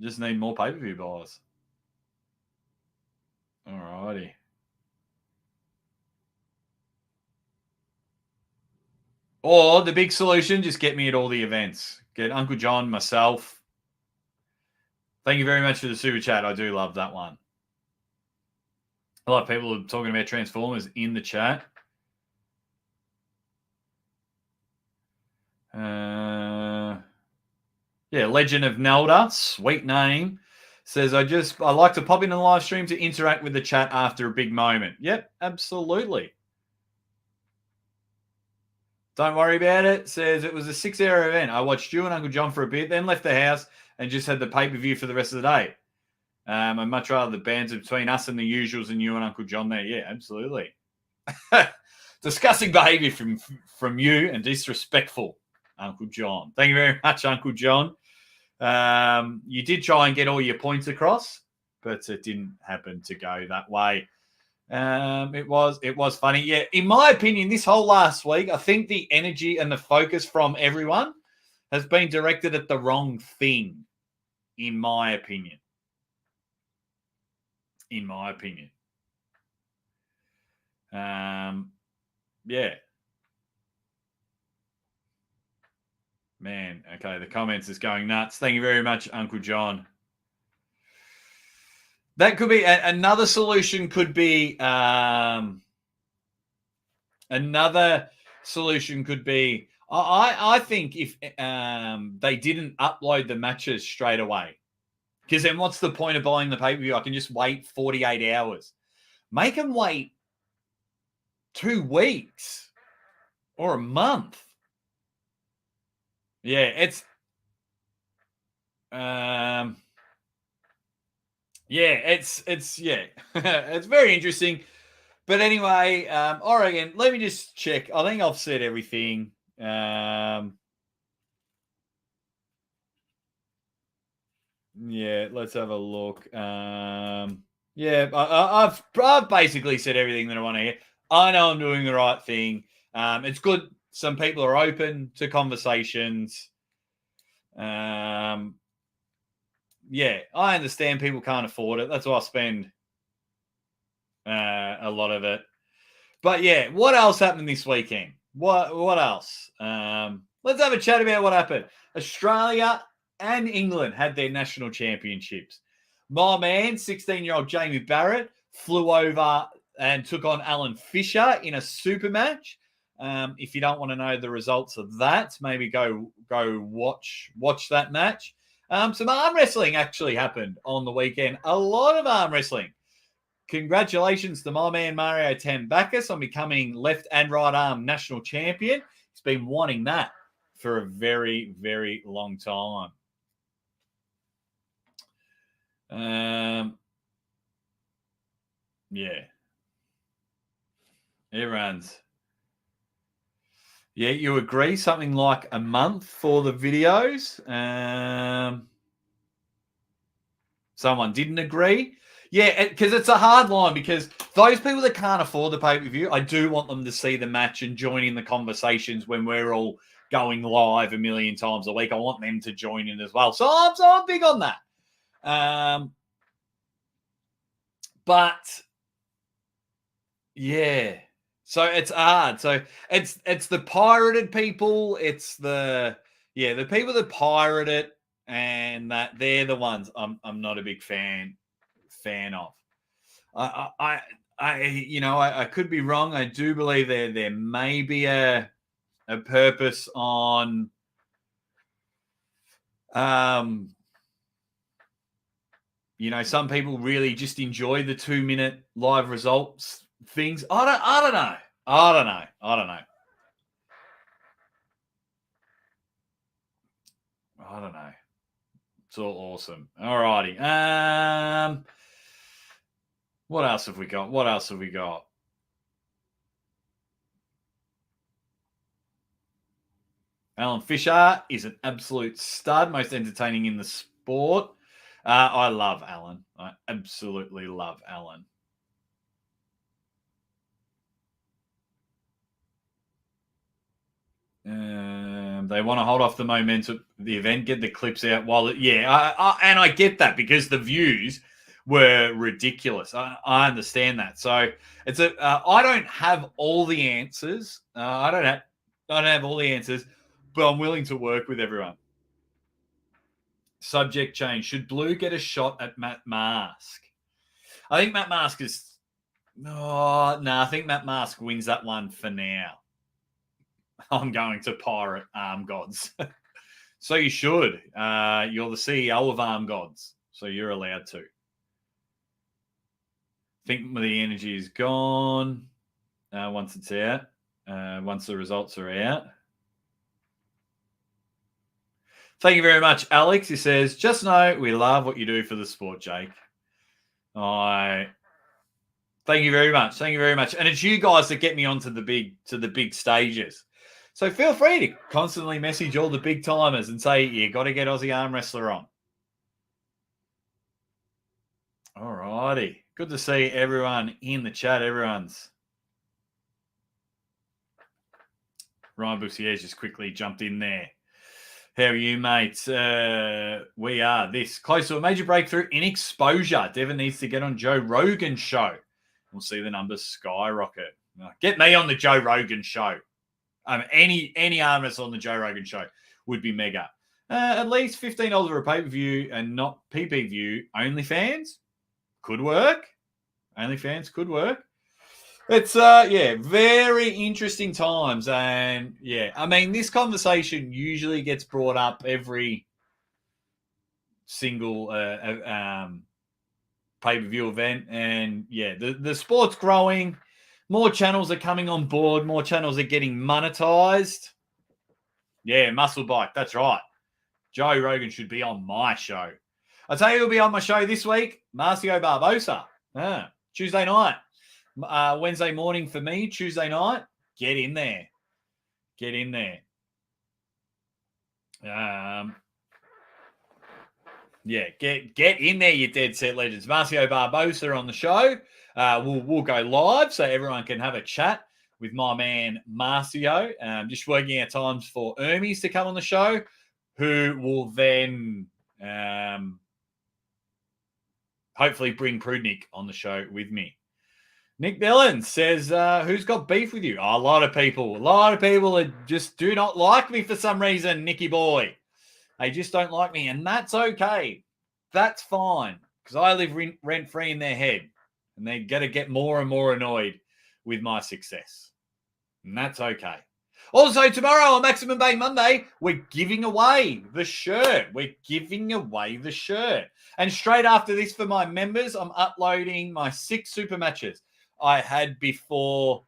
Speaker 1: Just need more pay-per-view buyers. Alrighty. Or the big solution, just get me at all the events. Get Uncle John, myself. Thank you very much for the super chat. I do love that one. A lot of people are talking about Transformers in the chat. Yeah, Legend of Nelda, sweet name, says, I like to pop in the live stream to interact with the chat after a big moment. Yep, absolutely. Don't worry about it. Says it was a 6-hour event. I watched you and Uncle John for a bit, then left the house and just had the pay-per-view for the rest of the day. I'd much rather the bands between us and the usuals and you and Uncle John there. Yeah, absolutely. Disgusting behavior from you and disrespectful, Uncle John. Thank you very much, Uncle John. You did try and get all your points across, but it didn't happen to go that way. It was funny. Yeah, in my opinion, this whole last week, I think the energy and the focus from everyone has been directed at the wrong thing, in my opinion. Yeah. Man, okay, the comments is going nuts. Thank you very much, Uncle John. That could be another solution. Could be another solution. Could be. I think if they didn't upload the matches straight away, because then what's the point of buying the pay-per-view? I can just wait 48 hours. Make them wait 2 weeks or a month. it's it's very interesting. But anyway, Oregon, let me just check. I think I've said everything. Let's have a look. I've basically said everything that I want to hear. I know I'm doing the right thing. It's good. Some people are open to conversations. I understand people can't afford it. That's why I spend a lot of it. But yeah, what else happened this weekend? What else? Let's have a chat about what happened. Australia and England had their national championships. My man, 16-year-old Jamie Barrett, flew over and took on Alan Fisher in a super match. If you don't want to know the results of that, maybe go watch that match. Some arm wrestling actually happened on the weekend. A lot of arm wrestling. Congratulations to my man Mario Tambakis on becoming left and right arm national champion. He's been wanting that for a very, very long time. Everyone's. Yeah, you agree? Something like a month for the videos. Someone didn't agree. Yeah, because it's a hard line, because those people that can't afford the pay-per-view, I do want them to see the match and join in the conversations when we're all going live a million times a week. I want them to join in as well. So I'm big on that. But yeah, so it's hard. So it's the pirated people. It's the people that pirate it, and that they're the ones I'm not a big fan of. I could be wrong. I do believe there may be a purpose on some people really just enjoy the 2-minute live results things. I don't know. It's all awesome. All righty. What else have we got? Alan Fisher is an absolute stud, most entertaining in the sport. I love Alan. I absolutely love Alan. They want to hold off the momentum of the event, get the clips out while and I get that, because the views were ridiculous. I understand that. So it's I don't have all the answers. I don't have all the answers, but I'm willing to work with everyone. Subject change. Should Blue get a shot at Matt Mask? I think Matt Mask is. Oh, no, I think Matt Mask wins that one for now. I'm going to pirate Arm Gods. So you should. You're the CEO of Arm Gods, so you're allowed to. Think the energy is gone once it's out, once the results are out. Thank you very much, Alex. He says, just know we love what you do for the sport, Jake. Thank you very much. And it's you guys that get me onto the big stages. So feel free to constantly message all the big timers and say, you got to get Aussie Arm Wrestler on. All righty. Good to see everyone in the chat. Everyone's. Ryan Bussier just quickly jumped in there. How are you, mates? We are this close to a major breakthrough in exposure. Devon needs to get on Joe Rogan's show. We'll see the numbers skyrocket. Get me on the Joe Rogan show. Any arm wrestler on the Joe Rogan show would be mega. At least $15 for a pay-per-view and not PPV. OnlyFans could work. OnlyFans could work. It's very interesting times, and this conversation usually gets brought up every single pay-per-view event, and the sport's growing. More channels are coming on board. More channels are getting monetized. Yeah, muscle bike. That's right. Joe Rogan should be on my show. I'll tell you who'll be on my show this week. Marcio Barbosa. Tuesday night. Wednesday morning for me. Tuesday night. Get in there. Get in there. Yeah, get in there, you dead set legends. Marcio Barbosa on the show. We'll go live so everyone can have a chat with my man Marcio. Just working out times for Hermes to come on the show, who will then hopefully bring Prudnick on the show with me. Nick Dillon says, who's got beef with you? Oh, a lot of people. A lot of people that just do not like me for some reason, Nicky boy. They just don't like me, and that's okay. That's fine, because I live rent-free in their head, and they're going to get more and more annoyed with my success, and that's okay. Also, tomorrow on Maximum Bay Monday, we're giving away the shirt. We're giving away the shirt. And straight after this, for my members, I'm uploading my 6 super matches I had before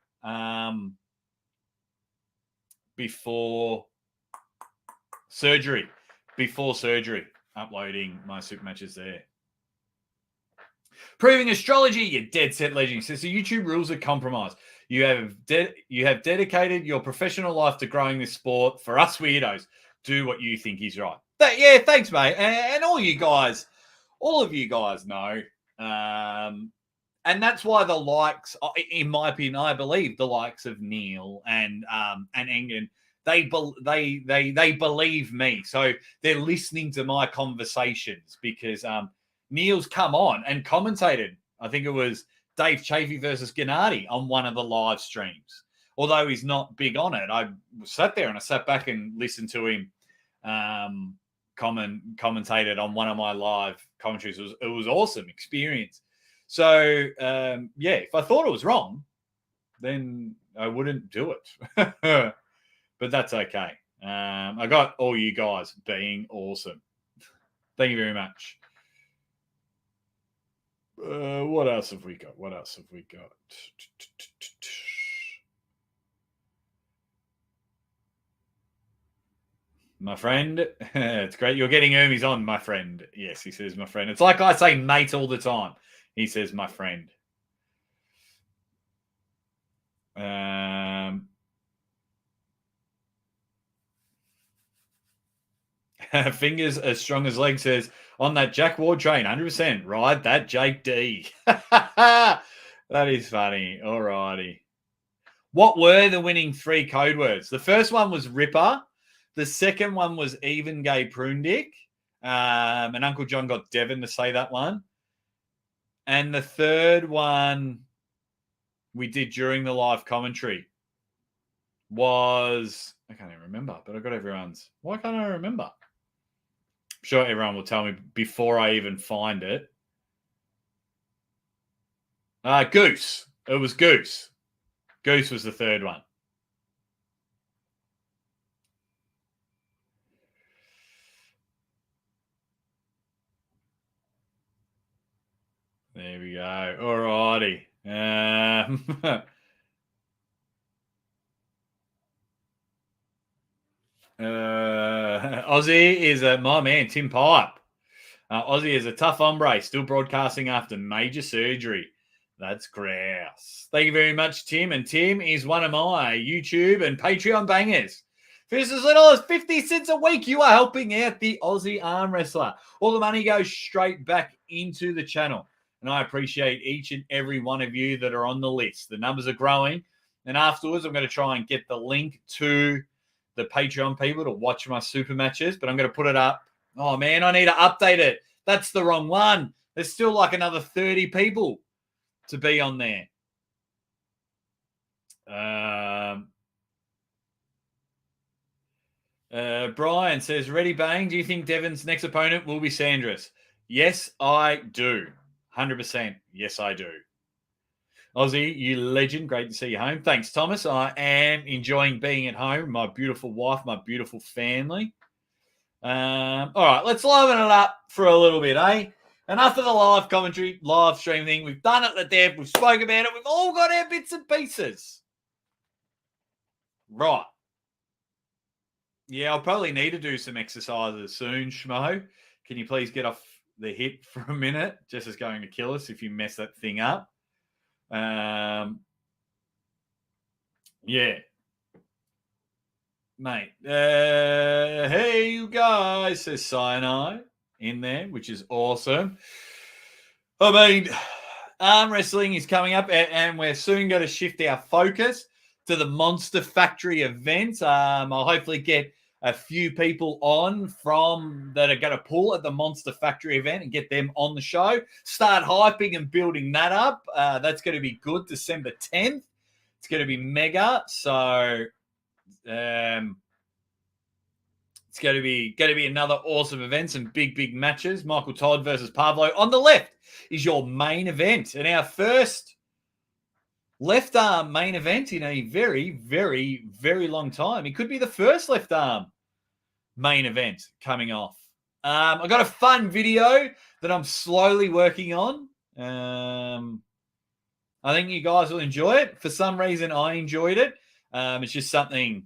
Speaker 1: surgery. Before surgery, uploading my super matches there. Proving Astrology, you dead set legend. Says the YouTube rules are compromised. You have dedicated your professional life to growing this sport. For us weirdos, do what you think is right. Yeah, thanks, mate. And all of you guys know. And that's why the likes, in my opinion, I believe the likes of Neil and Engen, they believe me. So they're listening to my conversations because Neil's come on and commentated. I think it was Dave Chafee versus Gennady on one of the live streams. Although he's not big on it, I sat there and I sat back and listened to him commentated on one of my live commentaries. It was awesome experience. So, if I thought it was wrong, then I wouldn't do it. But that's okay. I got all you guys being awesome. Thank you very much. What else have we got? My friend, it's great. You're getting Hermes on, my friend. Yes, he says, my friend. It's like I say mate all the time. He says, my friend. Fingers as strong as legs says, on that Jack Ward train, 100%. Ride that Jake D. That is funny. All righty. What were the winning 3 code words? The first one was Ripper. The second one was Even Gay Prune Dick. And Uncle John got Devon to say that one. And the third one we did during the live commentary was, I can't even remember, but I got everyone's. Why can't I remember? I'm sure everyone will tell me before I even find it. Goose. It was Goose. Goose was the third one. There we go. All righty. Aussie is my man, Tim Pipe. Aussie is a tough hombre, still broadcasting after major surgery. That's grouse. Thank you very much, Tim. And Tim is one of my YouTube and Patreon bangers. For as little as 50 cents a week, you are helping out the Aussie arm wrestler. All the money goes straight back into the channel. And I appreciate each and every one of you that are on the list. The numbers are growing. And afterwards, I'm going to try and get the link to the Patreon people to watch my super matches. But I'm going to put it up. Oh, man, I need to update it. That's the wrong one. There's still like another 30 people to be on there. Brian says, ready bang, do you think Devon's next opponent will be Sandras? Yes, I do. 100%. Yes, I do. Aussie, you legend. Great to see you home. Thanks, Thomas. I am enjoying being at home. My beautiful wife, my beautiful family. All right, let's liven it up for a little bit, eh? Enough of the live commentary, live stream thing. We've done it, the dev. We've spoken about it. We've all got our bits and pieces. Right. Yeah, I'll probably need to do some exercises soon, Schmo. Can you please get off the hip for a minute? Jess is going to kill us if you mess that thing up. Yeah. Mate. Hey, you guys, says Cyanide in there, which is awesome. I mean, arm wrestling is coming up, and we're soon going to shift our focus to the Monster Factory event. I'll hopefully get a few people on from that are going to pull at the Monster Factory event and get them on the show. Start hyping and building that up. That's going to be good. December 10th. It's going to be mega. So it's going to be another awesome event. Some big matches. Michael Todd versus Pablo. On the left is your main event, and our first left arm main event in a very long time. It could be the first left arm main event coming off. I got a fun video that I'm slowly working on. I think you guys will enjoy it. For some reason, I enjoyed it. It's just something.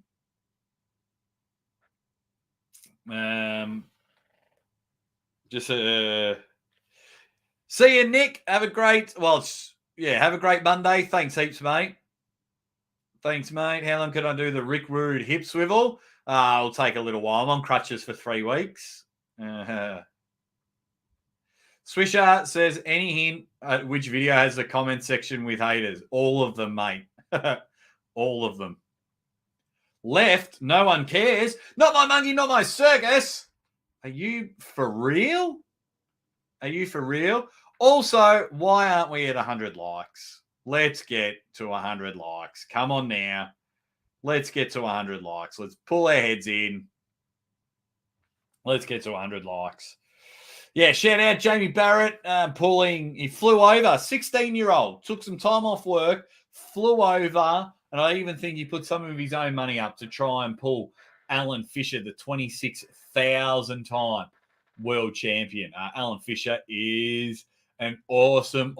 Speaker 1: See you, Nick. Have a great. Have a great Monday. Thanks heaps, mate. Thanks, mate. How long can I do the Rick Rude hip swivel? It'll take a little while. I'm on crutches for 3 weeks. Swisher says, any hint at which video has the comment section with haters? All of them, mate. All of them. Left, no one cares. Not my monkey, not my circus. Are you for real? Are you for real? Also, why aren't we at 100 likes? Let's get to 100 likes. Come on now. Let's get to 100 likes. Let's pull our heads in. Let's get to 100 likes. Yeah, shout out Jamie Barrett he flew over, 16-year-old, took some time off work, flew over, and I even think he put some of his own money up to try and pull Alan Fisher, the 26,000-time world champion. Alan Fisher is an awesome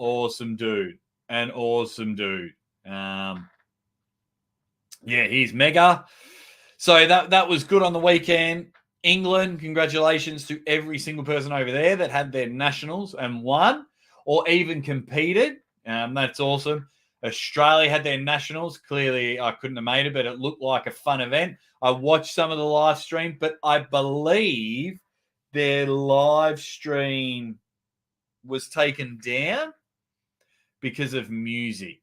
Speaker 1: dude. An awesome dude. He's mega. So that was good on the weekend. England, congratulations to every single person over there that had their nationals and won or even competed. That's awesome. Australia had their nationals. Clearly, I couldn't have made it, but it looked like a fun event. I watched some of the live stream, but I believe their live stream was taken down because of music.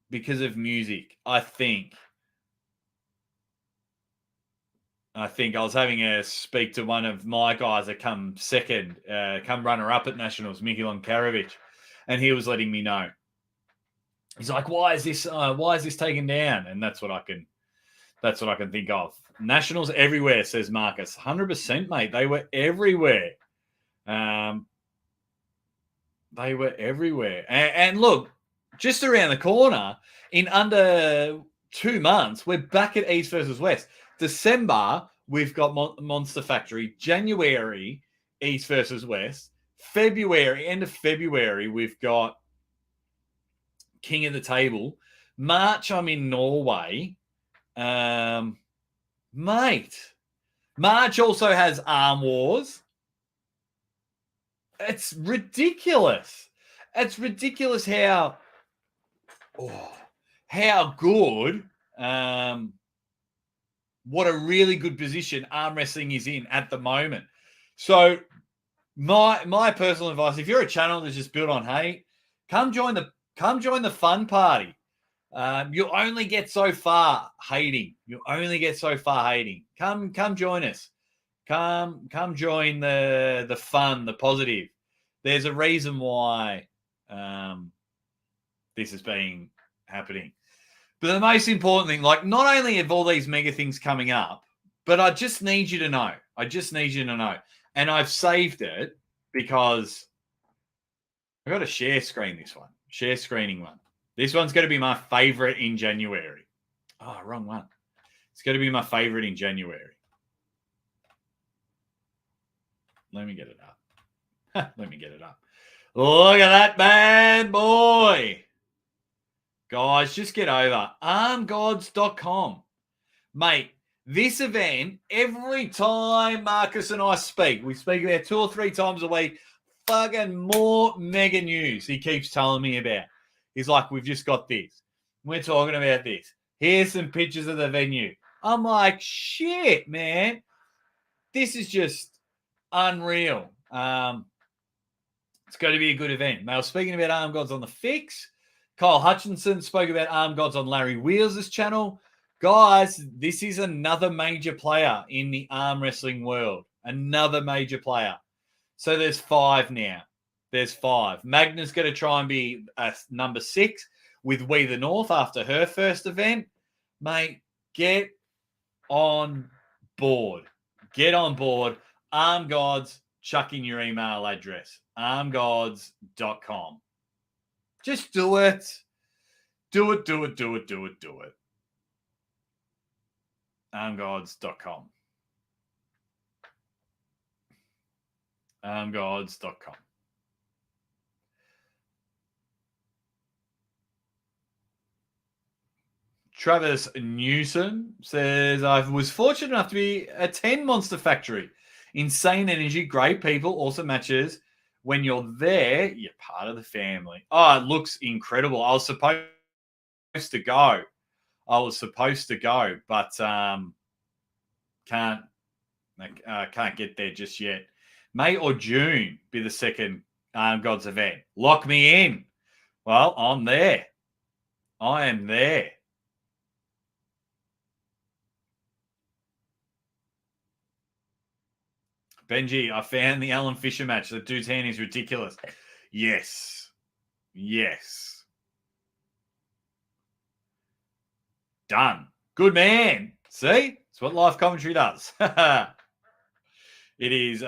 Speaker 1: Because of music, I think I was having a speak to one of my guys that come runner-up at Nationals, Mickey Lonkarovich, and he was letting me know. He's like, "Why is this taken down?" And that's what I can think of. Nationals everywhere, says Marcus. 100%, mate. They were everywhere. They were everywhere. And look, just around the corner, in under 2 months, we're back at East versus West. December, we've got Monster Factory. January, East versus West. February, end of February, we've got King of the Table. March, I'm in Norway. Mate. March also has Arm Wars. It's ridiculous. It's ridiculous how good, what a really good position arm wrestling is in at the moment. So my personal advice, if you're a channel that's just built on hate, come join the fun party. You'll only get so far hating. Come join us. Come join the fun, the positive. There's a reason why this is being happening. But the most important thing, like, not only have all these mega things coming up, but I just need you to know. And I've saved it because I've got to share screening one. This one's going to be my favorite in January. Oh, wrong one. It's going to be my favorite in January. Let me get it up. Look at that bad boy. Guys, just get over armgods.com. Mate, this event, every time Marcus and I speak, we speak about 2 or 3 times a week, fucking more mega news he keeps telling me about. He's like, we've just got this. We're talking about this. Here's some pictures of the venue. I'm like, shit, man. This is just unreal. It's going to be a good event. They were speaking about Arm Gods on the Fix. Kyle Hutchinson spoke about Arm Gods on Larry Wheels' channel. Guys, this is another major player in the arm wrestling world. Another major player. So there's 5 now. There's 5. Magna's going to try and be number 6 with We the North after her first event. Mate, get on board. Get on board. Arm Gods, chuck in your email address. armgods.com. Just do it. Do it. armgods.com. armgods.com. Travis Newsom says, I was fortunate enough to attend Monster Factory. Insane energy, great people, awesome matches. When you're there, you're part of the family. Oh, it looks incredible. I was supposed to go, but can't get there just yet. May or June be the second Gods event. Lock me in. Well, I'm there. I am there. Benji, I found the Alan Fisher match. The dude's hand is ridiculous. Yes. Done. Good man. See? It's what live commentary does. It is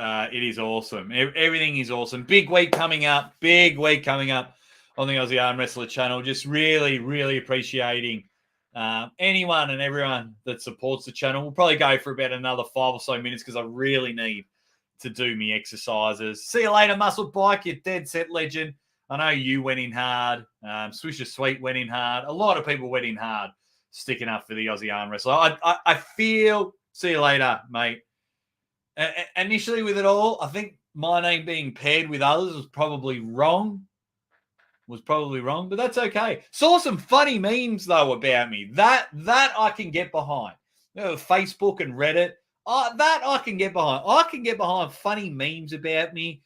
Speaker 1: awesome. Everything is awesome. Big week coming up on the Aussie Arm Wrestler channel. Just really, really appreciating anyone and everyone that supports the channel. We'll probably go for about another 5 or so minutes because I really need to do me exercises. See you later, Muscle Bike, you dead set legend. I know you went in hard. Swisher Sweet went in hard. A lot of people went in hard sticking up for the Aussie Arm Wrestler. I feel, see you later, mate. Initially with it all, I think my name being paired with others was probably wrong, but that's okay. Saw some funny memes, though, about me. That I can get behind. Facebook and Reddit. That I can get behind. I can get behind funny memes about me.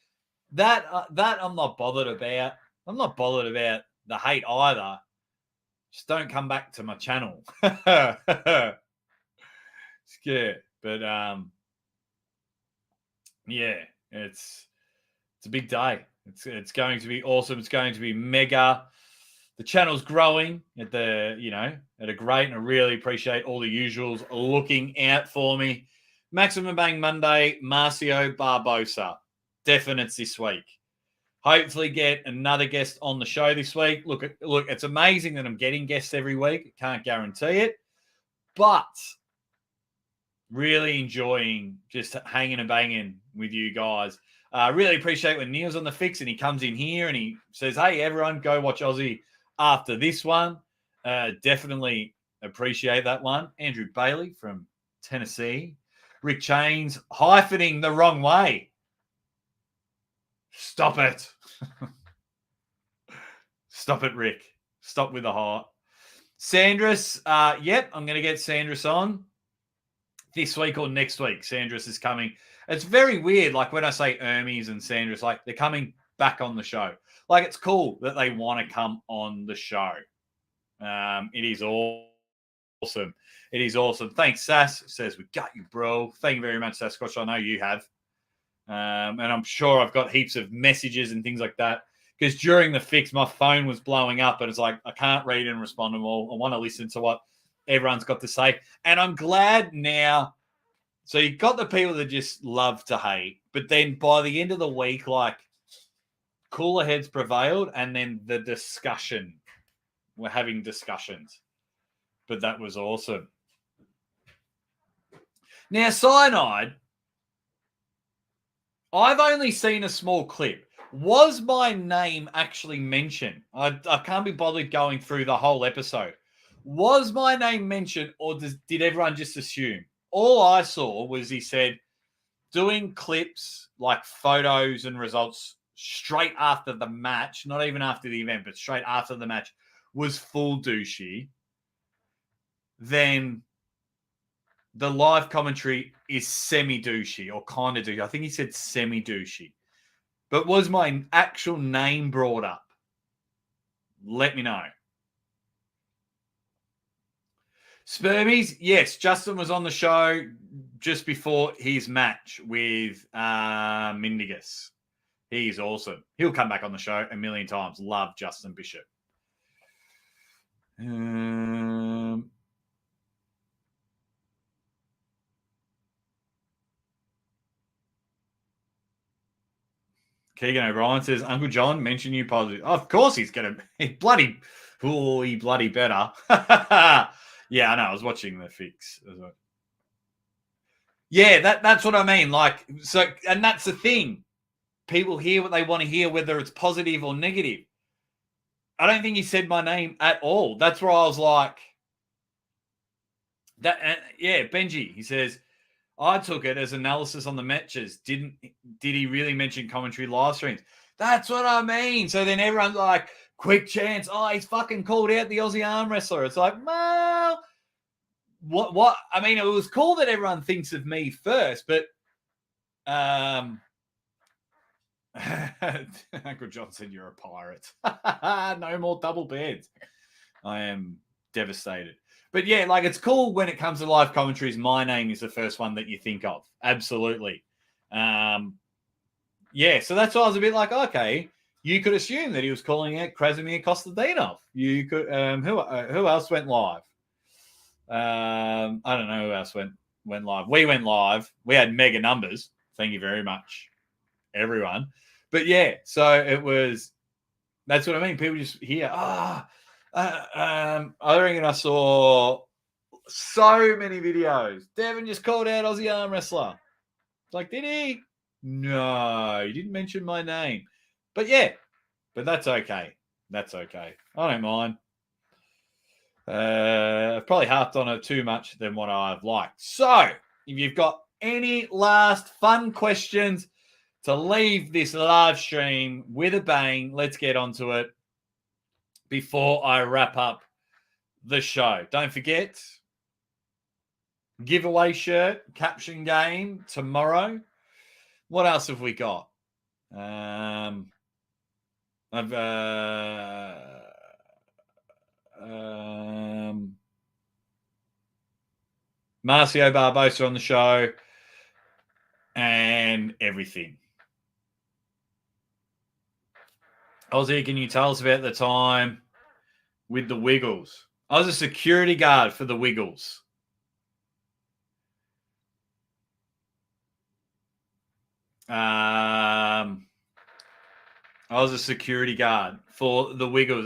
Speaker 1: That I'm not bothered about. I'm not bothered about the hate either. Just don't come back to my channel. Scared. But yeah, it's a big day. It's going to be awesome. It's going to be mega. The channel's growing at a great, and I really appreciate all the usuals looking out for me. Maximum Bang Monday, Marcio Barbosa. Definites this week. Hopefully get another guest on the show this week. Look, it's amazing that I'm getting guests every week. Can't guarantee it. But really enjoying just hanging and banging with you guys. Really appreciate when Neil's on the fix and he comes in here and he says, hey, everyone, go watch Aussie after this one. Definitely appreciate that one. Andrew Bailey from Tennessee. Rick Chains, hyphening the wrong way. Stop it. Stop it, Rick. Stop with the heart. Sandras, yep, I'm going to get Sandras on this week or next week. Sandras is coming. It's very weird, like when I say Hermes and Sandras, like they're coming back on the show. Like it's cool that they want to come on the show. It is awesome. It is awesome. Thanks, Sass. Says, we got you, bro. Thank you very much, Sasquatch. I know you have. And I'm sure I've got heaps of messages and things like that. Because during the fix, my phone was blowing up and it's like, I can't read and respond to them all. I want to listen to what everyone's got to say. And I'm glad now. So you've got the people that just love to hate. But then by the end of the week, like, cooler heads prevailed. And then the discussion. We're having discussions. But that was awesome. Now, Cyanide, I've only seen a small clip. Was my name actually mentioned? I can't be bothered going through the whole episode. Was my name mentioned, or did everyone just assume? All I saw was he said, doing clips like photos and results straight after the match, not even after the event, but straight after the match, was full douchey. Then the live commentary is semi-douchey or kind of douchey. I think he said semi-douchey. But was my actual name brought up? Let me know. Spermies, yes, Justin was on the show just before his match with Mindigus. He's awesome. He'll come back on the show a million times. Love Justin Bishop. Keegan O'Brien says, Uncle John, mention you positive. Oh, of course he's going to. He bloody better. Yeah, I know. I was watching the fix as well. Yeah, that's what I mean. Like, so, and that's the thing. People hear what they want to hear, whether it's positive or negative. I don't think he said my name at all. That's where I was like, that. Yeah, Benji, he says, I took it as analysis on the matches. Did he really mention commentary live streams? That's what I mean. So then everyone's like, quick chance. Oh, he's fucking called out the Aussie arm wrestler. It's like, well, what? I mean, it was cool that everyone thinks of me first, but Uncle John said you're a pirate. No more double beds. I am devastated. But yeah, like it's cool when it comes to live commentaries. My name is the first one that you think of. Absolutely. Yeah, so that's why I was a bit like, okay, you could assume that he was calling out Krasimir Kostadinov. You could. Who else went live? I don't know who else went live. We went live. We had mega numbers. Thank you very much, everyone. But yeah, so it was. That's what I mean. People just hear, I reckon I saw so many videos. Devin just called out Aussie arm wrestler. It's like, did he? No, he didn't mention my name. But yeah, but that's okay. That's okay. I don't mind. I've probably harped on it too much than what I've liked. So, if you've got any last fun questions to leave this live stream with a bang, let's get onto it before I wrap up the show. Don't forget, giveaway shirt, caption game tomorrow. What else have we got? Marcio Barbosa on the show and everything. Ozzy, can you tell us about the time with the Wiggles? I was a security guard for the Wiggles. I was a security guard for the Wiggles.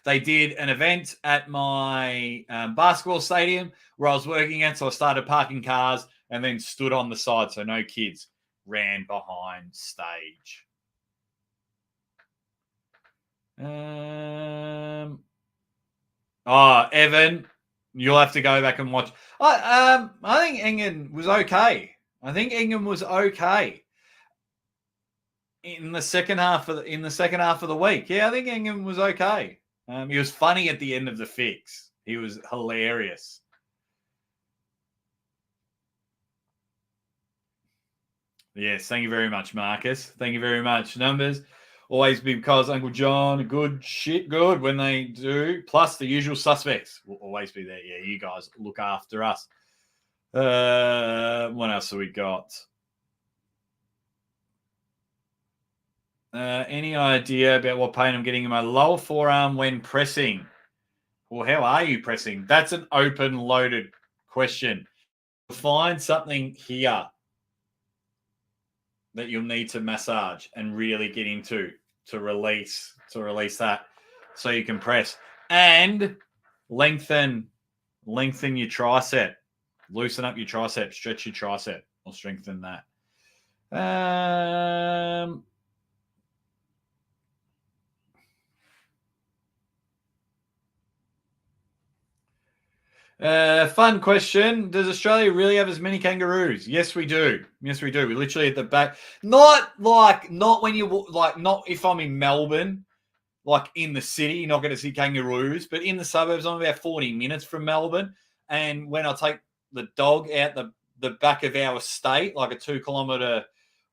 Speaker 1: They did an event at my basketball stadium where I was working at, so I started parking cars and then stood on the side so no kids ran behind stage. Evan, you'll have to go back and watch. I think Engen was okay. In the second half of the week. Yeah, I think Engen was okay. He was funny at the end of the fix. He was hilarious. Yes, thank you very much, Marcus. Thank you very much. Numbers always because Uncle John, good when they do. Plus the usual suspects will always be there. Yeah, you guys look after us. What else have we got? Any idea about what pain I'm getting in my lower forearm when pressing? Well, how are you pressing? That's an open, loaded question. Find something here that you'll need to massage and really get into to release that so you can press and lengthen your tricep, loosen up your tricep, stretch your tricep or strengthen that. Fun question. Does Australia really have as many kangaroos? Yes, we do. Yes, we do. We're literally at the back. Not when you not if I'm in Melbourne, like in the city, you're not going to see kangaroos, but in the suburbs, I'm about 40 minutes from Melbourne. And when I take the dog out the back of our estate, like a 2 kilometre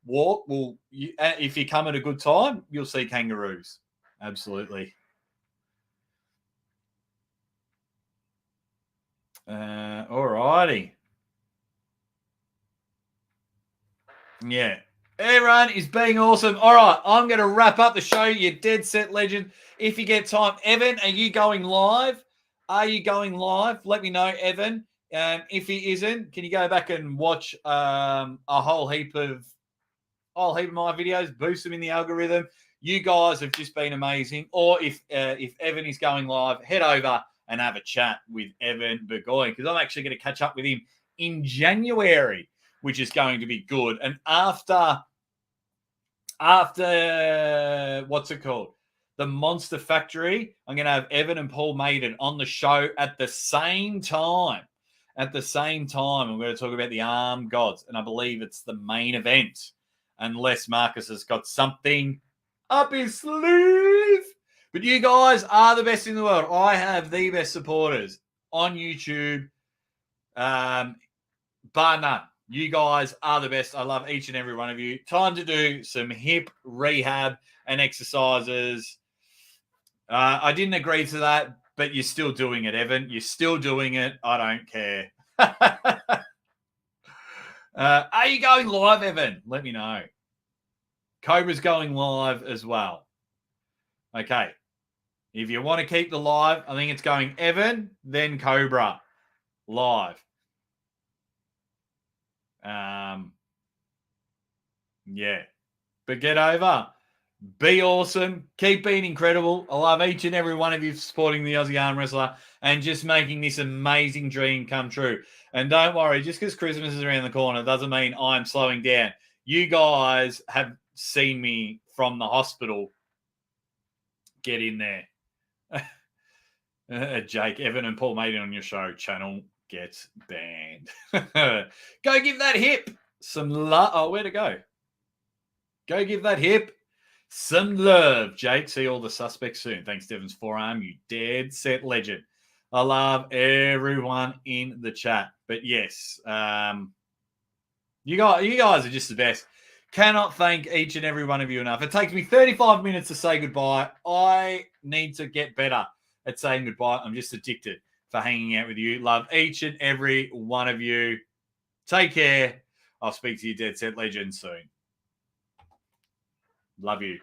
Speaker 1: walk, if you come at a good time, you'll see kangaroos. Absolutely. All righty. Yeah. Everyone is being awesome. All right, I'm going to wrap up the show. You dead set legend. If you get time, Evan, are you going live? Are you going live? Let me know, Evan. If he isn't, can you go back and watch a whole heap of my videos, boost them in the algorithm? You guys have just been amazing. Or if Evan is going live, head over and have a chat with Evan Burgoyne, because I'm actually going to catch up with him in January, which is going to be good. And after what's it called? The Monster Factory, I'm going to have Evan and Paul Maiden on the show at the same time. At the same time, I'm going to talk about the Arm Gods, and I believe it's the main event, unless Marcus has got something up his sleeve. But you guys are the best in the world. I have the best supporters on YouTube, bar none. You guys are the best. I love each and every one of you. Time to do some hip rehab and exercises. I didn't agree to that, but you're still doing it, Evan. You're still doing it. I don't care. Are you going live, Evan? Let me know. Cobra's going live as well. Okay. If you want to keep the live, I think it's going Evan, then Cobra live. Yeah. But get over. Be awesome. Keep being incredible. I love each and every one of you supporting the Aussie Arm Wrestler and just making this amazing dream come true. And don't worry, just because Christmas is around the corner doesn't mean I'm slowing down. You guys have seen me from the hospital. Get in there. Jake, Evan, and Paul Maiden on your show. Channel gets banned. Go give that hip some love. Oh, where to go? Go give that hip some love, Jake. See all the suspects soon. Thanks, Devon's forearm. You dead set legend. I love everyone in the chat. But yes, you guys are just the best. Cannot thank each and every one of you enough. It takes me 35 minutes to say goodbye. I need to get better at saying goodbye. I'm just addicted for hanging out with you. Love each and every one of you. Take care. I'll speak to you, dead set legend, soon. Love you.